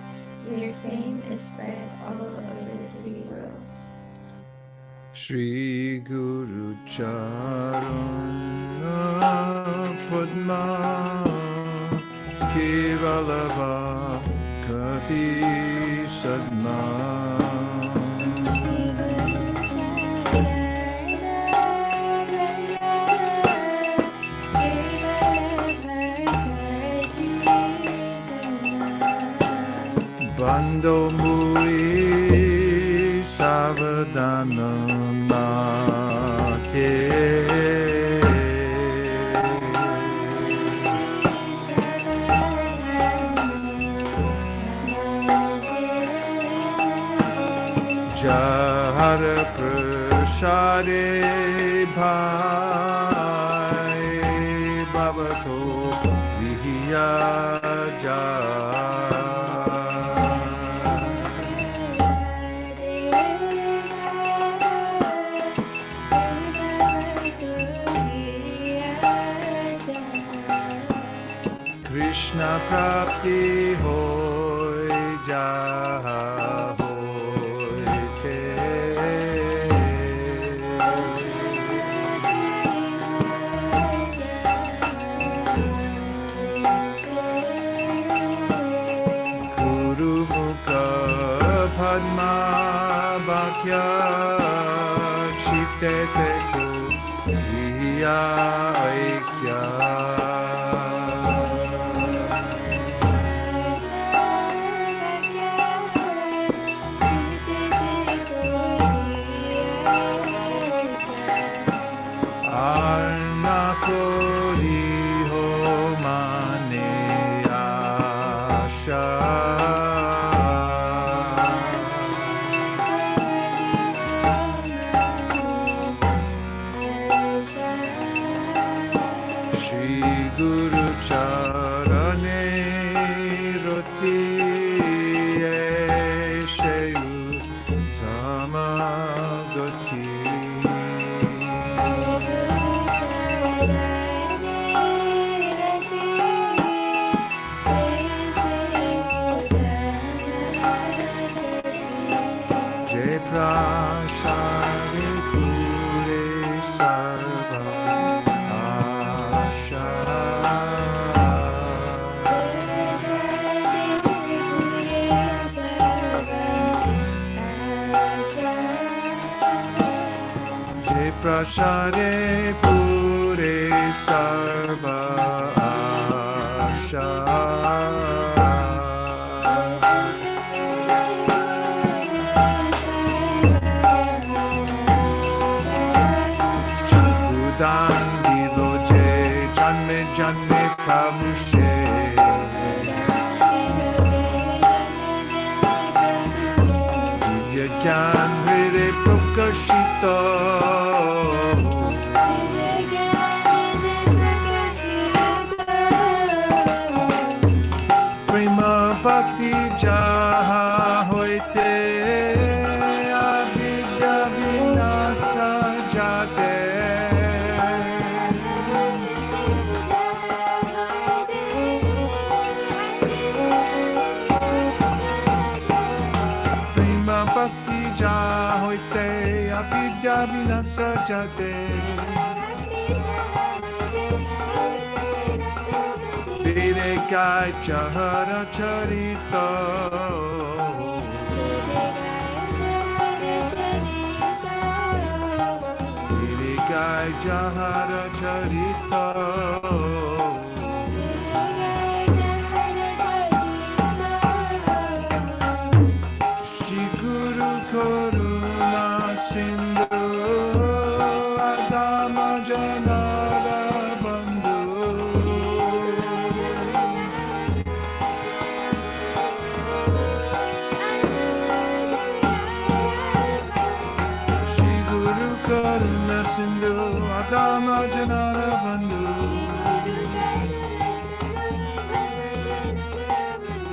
Your fame is spread all over the three worlds. Shri Guru Charana Padma Kevalava Kati Sadma Bando Mui Savadana Mate Jahara Prashade Bhai Bhavato Vihiya Krishna Prapti Hoy Jaha Hoy Te Guru Mukha Padma Bhakya Chite Teko Viya Aikya Arnakori Jai Prasade Pure Sarva Asha. Jai Prasade Pure Sarva Asha. Chakudan Diloje Janme Janme Prabhushe. Divyajandhire Prakashita. Prema Bhakti Jaha Hoite Avidya Vinasa Jate. Prema Bhakti Jaha Hoite Avidya Vinasa Jate. Vedic Chahara Charita. Vedic Chahara Charita. Shri Guru Karuna Sindhu Adama Janara Bandhu. Shri Guru Karuna Sindhu Adama Janara Bandhu.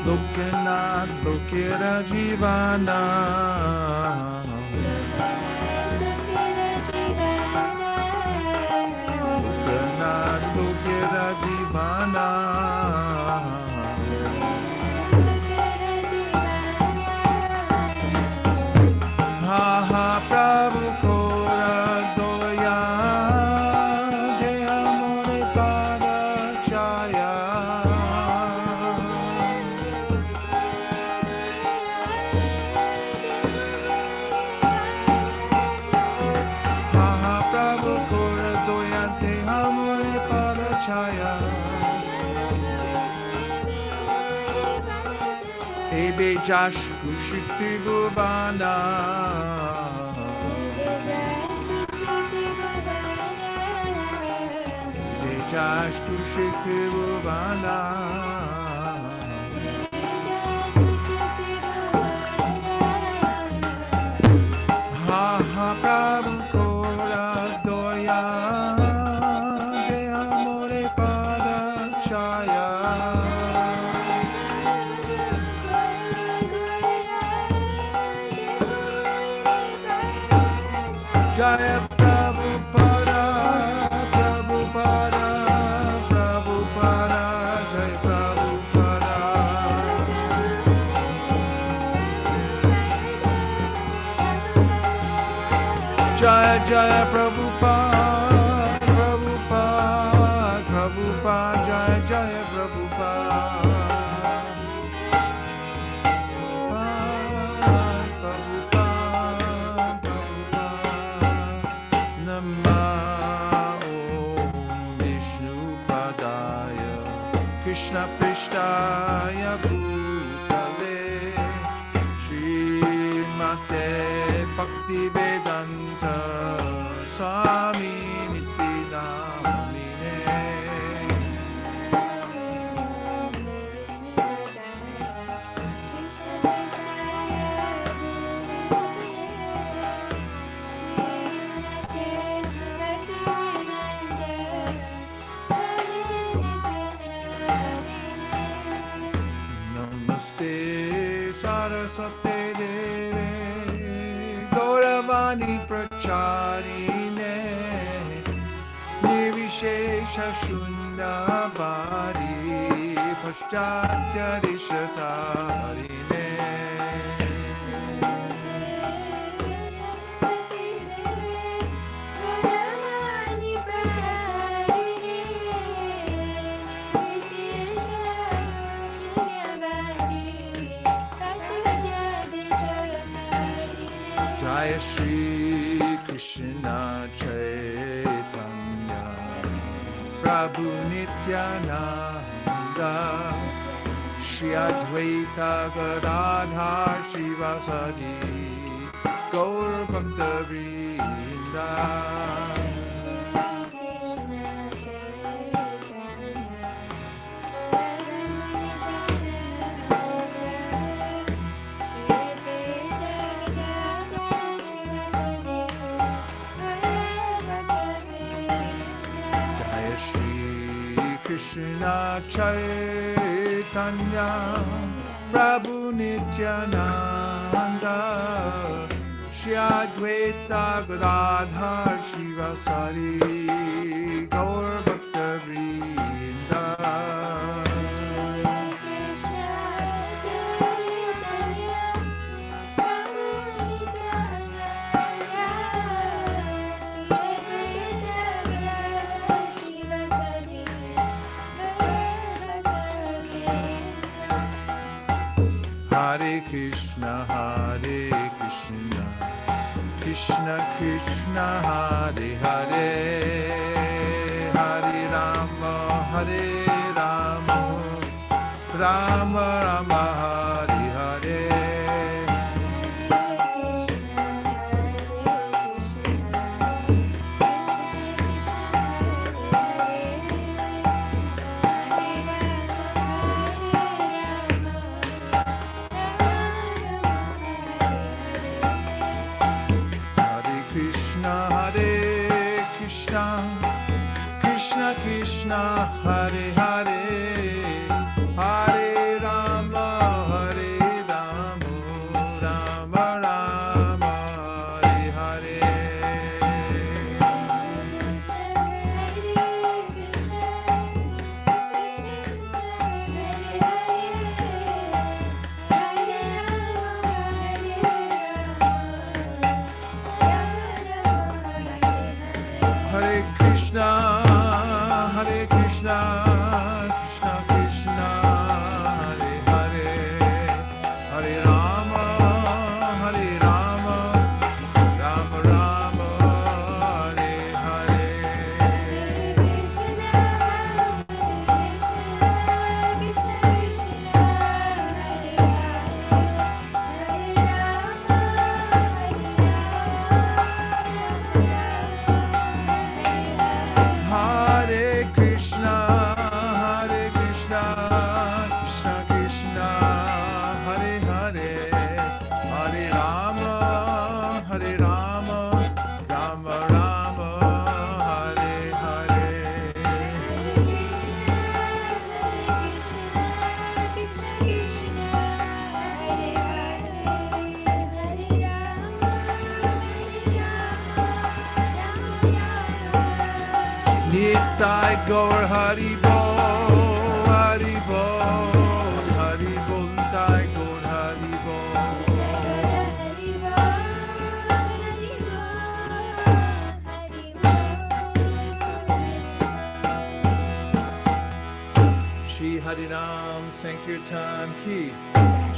Lokanath Lokera Jivana. Lokanath Lokera Jivana. Ha ha Prabhu Kora Doya Deha More Pada Chaya. Ha ha Prabhu Kora Doya Deha More Pada Chaya. Ebe Jash Kushiti Bhuvana. Ebe Jash Kushiti Bhuvana. Ha ha Prabhu Kora Doya Deha More Pada Chaya. Jaya Prabhupada, Prabhupada, Prabhupada, Jaya Prabhupada. Jaya Jaya Prabhupada, Prabhupada, Prabhupada, Jaya Jaya Prabhupada. Krishna Prishtaya Bhutale Srimate Bhakti Vedanta Swami Niti Namine. Namaste Saraswate Deve Gauravani Pracharine Nirvishesha Shundavari Paschatya Rishatarine. Jaya Shri Krishna Chaitanya Prabhu Nityananda Shri Advaita Gadadhar Shivasadi Gaur Bhakta Vrinda. Krishna Chaitanya Prabhu Nityananda Shri Advaita Gadadhar Shivasari Gaur Bhakta Vrinda. Hare Krishna, Krishna Krishna, Hare Hare, Hare Rama, Rama Rama, Hare Hare. Krishna Krishna, Hare Hare, Hare Rama, Rama Rama, Hare Hare. Hare Krishna, Krishna Krishna, Hare Hare, Hare Rama, Rama Rama, Hare Hare. Nitai Gaur Hari Bol, Hari Bol, Hari Bol, Nitai Gaur Hari Bol. Shri Harinam Sankirtan Ki,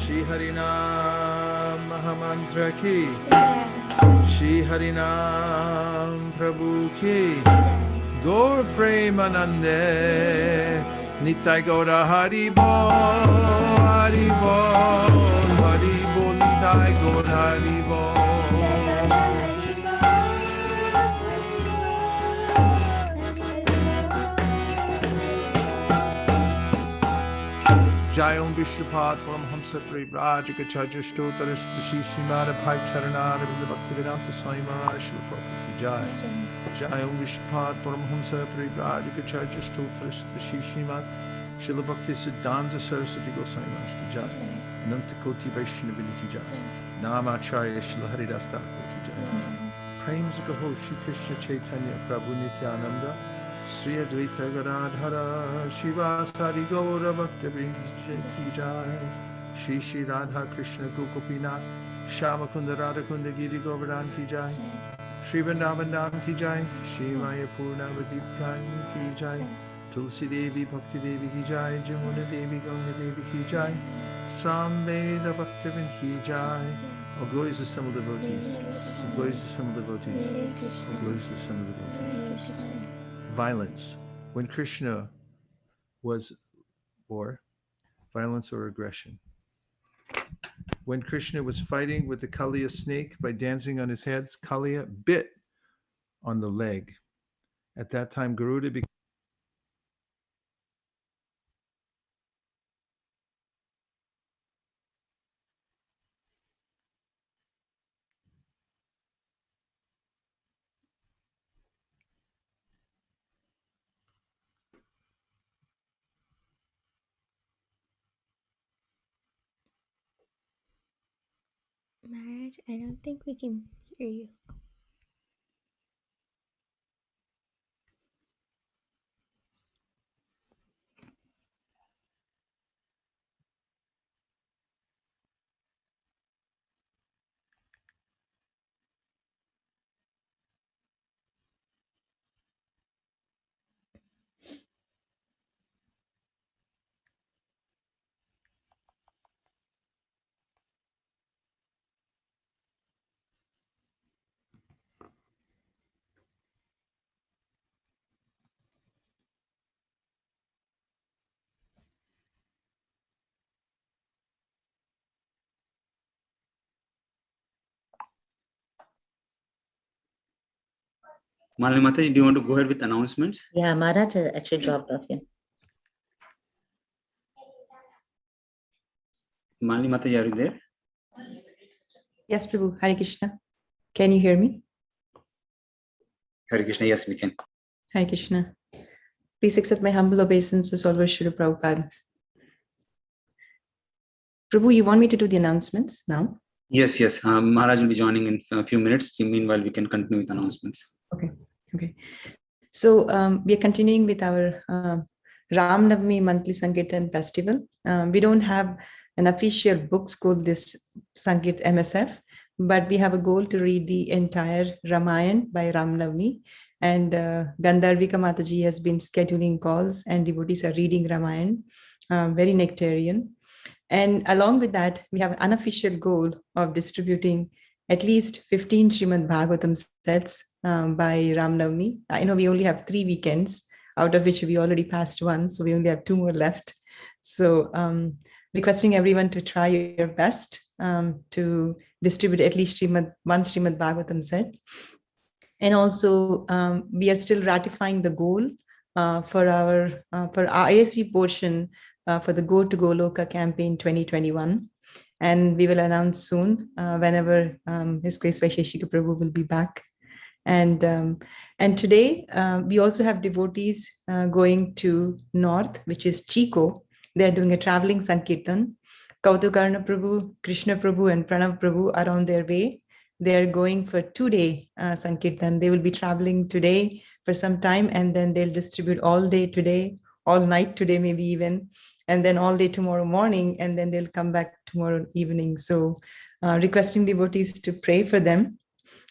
Shri Harinam Mahamantra Ki, Shri Harinam Prabhu Ki, Gaur Premanande, Nitai Gaura Hari Bol, Hari Bol, Hari Bol, Nitai Gaur Hari Bol. Jayom Vishnupat Paramhamsa Parivrajakacharya Stotaras Shri Srimad Bhai Charanara Vinda Bhaktivedanta Swami Maharaj Shri Prabhupada Ki Jai. Jayom Vishnupat Paramhamsa Parivrajakacharya Stotaras Shri Srimad Shri Bhakti Siddhanta Saraswati Goswami Maharaj Ki Jai. Ananta Koti Vaishnavini Ki Jai. Namacharya Shri Haridas Thakur Ki Jai. Prem Gaho Shri Krishna Chaitanya Prabhu Nityananda Sri Advaita Gadadhara Shivasari Gaura Bhakta Vrinda Ki Jai. Shri Shri Radha Krishna Gokupinath Shamakunda Radhakunda Giri Govardhan Ki Jai. Shri Vrindavan Dham Ki Jai. Shri Mayapur Navadip Ki Jai. Tulsi Devi Bhakti Devi Ki Jai. Jamuna Devi Ganga Devi Ki Jai. Samveda Bhakta Vrinda Ki Jai. All glories to some devotees. All glories to some devotees. All glories to some devotees. Violence. When Krishna was, or violence or aggression. When Krishna was fighting with the Kaliya snake by dancing on his heads, Kaliya bit on the leg. At that time, Garuda became Maharaj, I don't think we can hear you. Malini Mataji, do you want to go ahead with announcements? Yeah, Maharaj actually dropped off here. Malini Mataji, are you there? Yes, Prabhu. Hare Krishna. Can you hear me? Hare Krishna, yes, we can. Hare Krishna. Please accept my humble obeisances, always Srila Prabhupada. Prabhu, you want me to do the announcements now? Yes, yes. Maharaj will be joining in a few minutes. Meanwhile, we can continue with announcements. Okay. So we are continuing with our Ram Navami monthly Sankirtan festival. We don't have an official book called this Sankirtan MSF, but we have a goal to read the entire Ramayana by Ram Navami. And Gandharvika Mataji has been scheduling calls and devotees are reading Ramayana, very nectarian. And along with that, we have an unofficial goal of distributing at least 15 Srimad Bhagavatam sets by Ram Navami. I know we only have 3 weekends, out of which we already passed one, so we only have 2 more left. So requesting everyone to try your best to distribute at least one Srimad Bhagavatam set. And also, we are still ratifying the goal for our ISV portion for the Go to Goloka campaign 2021. And we will announce soon whenever His Grace Vaisesika Prabhu will be back. And today, we also have devotees going to North, which is Chico. They're doing a traveling Sankirtan. Kautukarna Prabhu, Krishna Prabhu, and Pranav Prabhu are on their way. They're going for 2-day Sankirtan. They will be traveling today for some time, and then they'll distribute all day today, all night today, maybe even, and then all day tomorrow morning, and then they'll come back tomorrow evening. So requesting devotees to pray for them,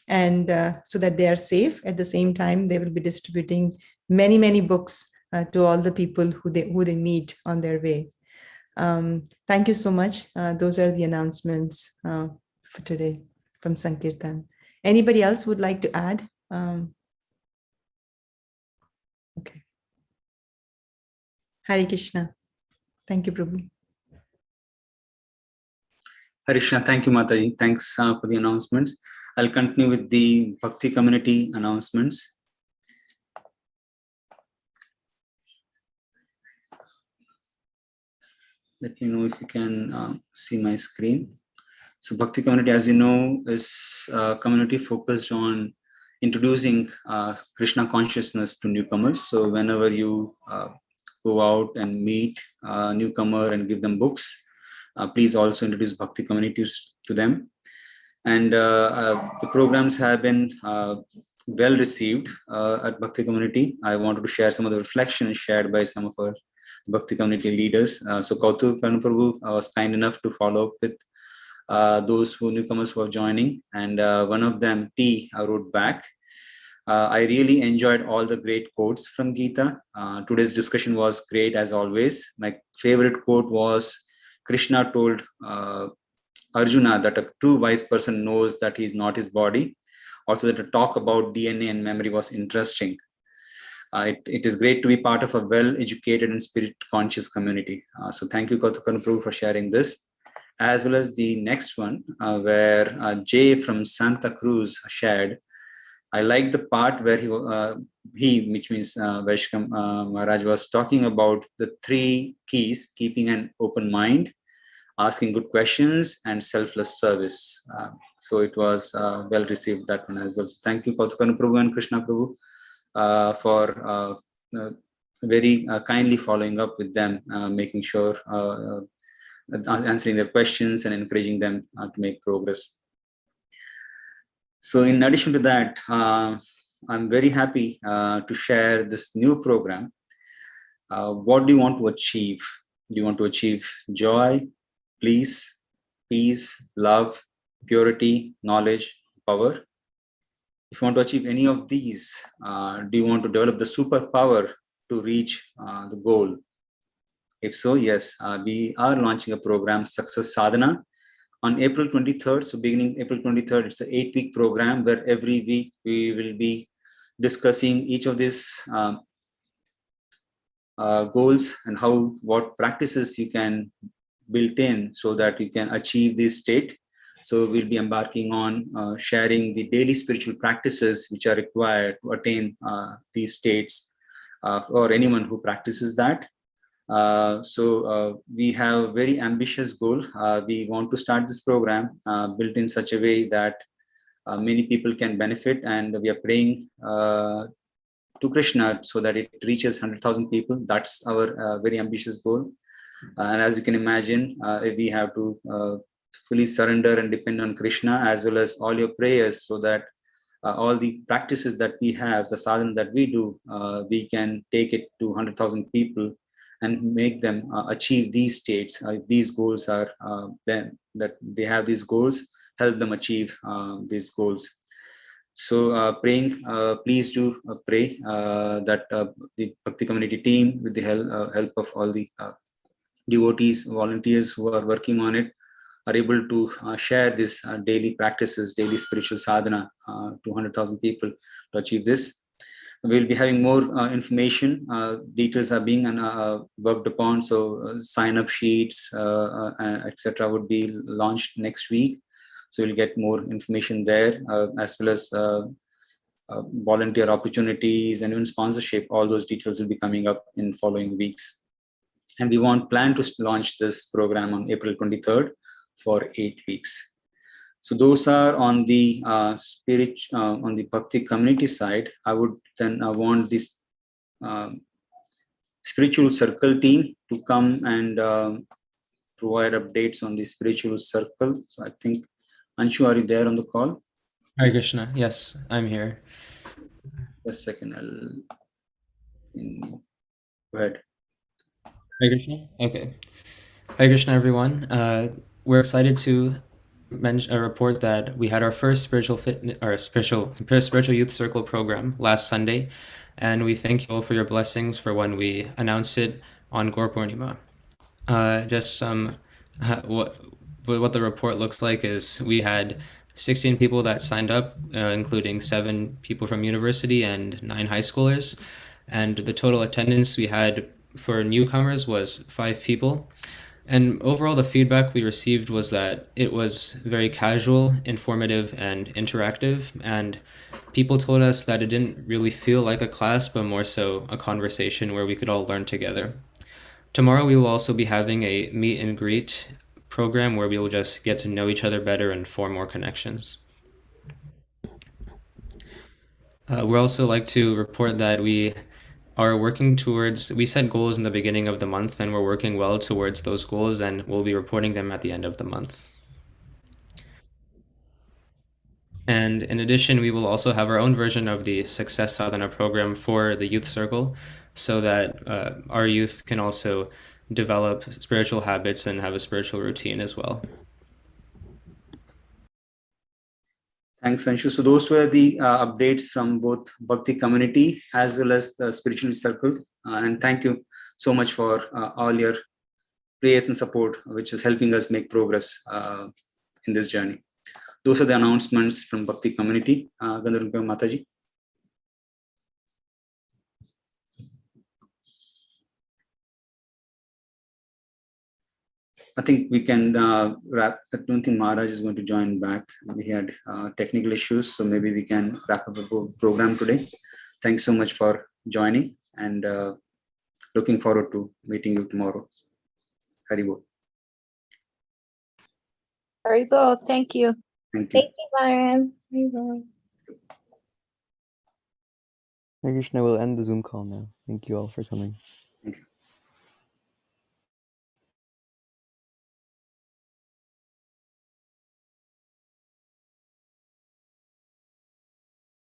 and so that they are safe. At the same time, they will be distributing many, many books to all the people who they meet on their way. Thank you so much. Those are the announcements for today from Sankirtan. Anybody else would like to add? Okay. Hare Krishna. Thank you, Prabhu. Hare Krishna, thank you, Mataji. Thanks for the announcements. I'll continue with the Bhakti community announcements. Let me know if you can see my screen. So Bhakti community, as you know, is a community focused on introducing Krishna consciousness to newcomers. So whenever you go out and meet a newcomer and give them books, please also introduce Bhakti communities to them. And the programs have been well received at Bhakti community. I wanted to share some of the reflections shared by some of our Bhakti community leaders. So Kautukarna Prabhu was kind enough to follow up with those newcomers who are joining, and one of them, T, wrote back, I really enjoyed all the great quotes from Gita. Today's discussion was great as always. My favorite quote was, Krishna told Arjuna that a true wise person knows that he's not his body. Also, that the talk about DNA and memory was interesting. It is great to be part of a well-educated and spirit-conscious community. So thank you, Caitanya Prabhu, for sharing this. As well as the next one, where Jay from Santa Cruz shared. I like the part where he which means Vaisesika Maharaj, was talking about the 3 keys: keeping an open mind, asking good questions, and selfless service. So it was well received, that one as well. So thank you, Caitanya Prabhu and Krishna Prabhu, for very kindly following up with them, making sure answering their questions and encouraging them to make progress. So in addition to that, I'm very happy to share this new program. What do you want to achieve? Do you want to achieve joy, peace, love, purity, knowledge, power? If you want to achieve any of these, do you want to develop the superpower to reach the goal? If so, yes, we are launching a program, Success Sadhana, on April 23rd. So beginning April 23rd, it's an 8-week program where every week we will be discussing each of these goals and what practices you can build in so that you can achieve this state. So we'll be embarking on sharing the daily spiritual practices which are required to attain these states for anyone who practices that. So we have a very ambitious goal. We want to start this program built in such a way that many people can benefit, and we are praying to Krishna so that it reaches 100,000 people. That's our very ambitious goal. And as you can imagine, we have to fully surrender and depend on Krishna as well as all your prayers, so that all the practices that we have, the sadhana that we do, we can take it to 100,000 people and make them achieve these states. These goals are then that they have these goals, help them achieve these goals. So praying, please do pray that the Bhakti community team, with the help of all the devotees, volunteers who are working on it, are able to share this daily practices, daily spiritual sadhana to 100,000 people to achieve this. We'll be having more information. Details are being worked upon. So sign-up sheets, etc., would be launched next week. So you'll get more information there, as well as volunteer opportunities and even sponsorship. All those details will be coming up in following weeks. And we plan to launch this program on April 23rd for 8 weeks. So those are on the on the Bhakti community side. I would then want this spiritual circle team to come and provide updates on the spiritual circle. So I think, Anshu, are you there on the call? Hare Krishna. Yes, I'm here. Just a second. Go ahead. Hare Krishna. Okay. Hare Krishna, everyone. We're excited to report that we had our first spiritual youth circle program last Sunday, and we thank you all for your blessings for when we announced it on Gaur Purnima. Just some what the report looks like is we had 16 people that signed up, including 7 people from university and 9 high schoolers, and the total attendance we had for newcomers was 5 people. And overall, the feedback we received was that it was very casual, informative, and interactive. And people told us that it didn't really feel like a class, but more so a conversation where we could all learn together. Tomorrow, we will also be having a meet and greet program where we will just get to know each other better and form more connections. We'd also like to report that we set goals in the beginning of the month, and we're working well towards those goals, and we'll be reporting them at the end of the month. And in addition, we will also have our own version of the Success Sadhana program for the youth circle, so that our youth can also develop spiritual habits and have a spiritual routine as well. Thanks, Anshu. So those were the updates from both Bhakti community as well as the spiritual circle. And thank you so much for all your prayers and support, which is helping us make progress in this journey. Those are the announcements from Bhakti community. Gandharva Mataji. I think we can wrap. I don't think Maharaj is going to join back. We had technical issues, so maybe we can wrap up the program today. Thanks so much for joining, and looking forward to meeting you tomorrow. Haribol. Haribol, thank you. Thank you. Thank you, Maharaj. Hare Krishna, will end the Zoom call now. Thank you all for coming. Thank you.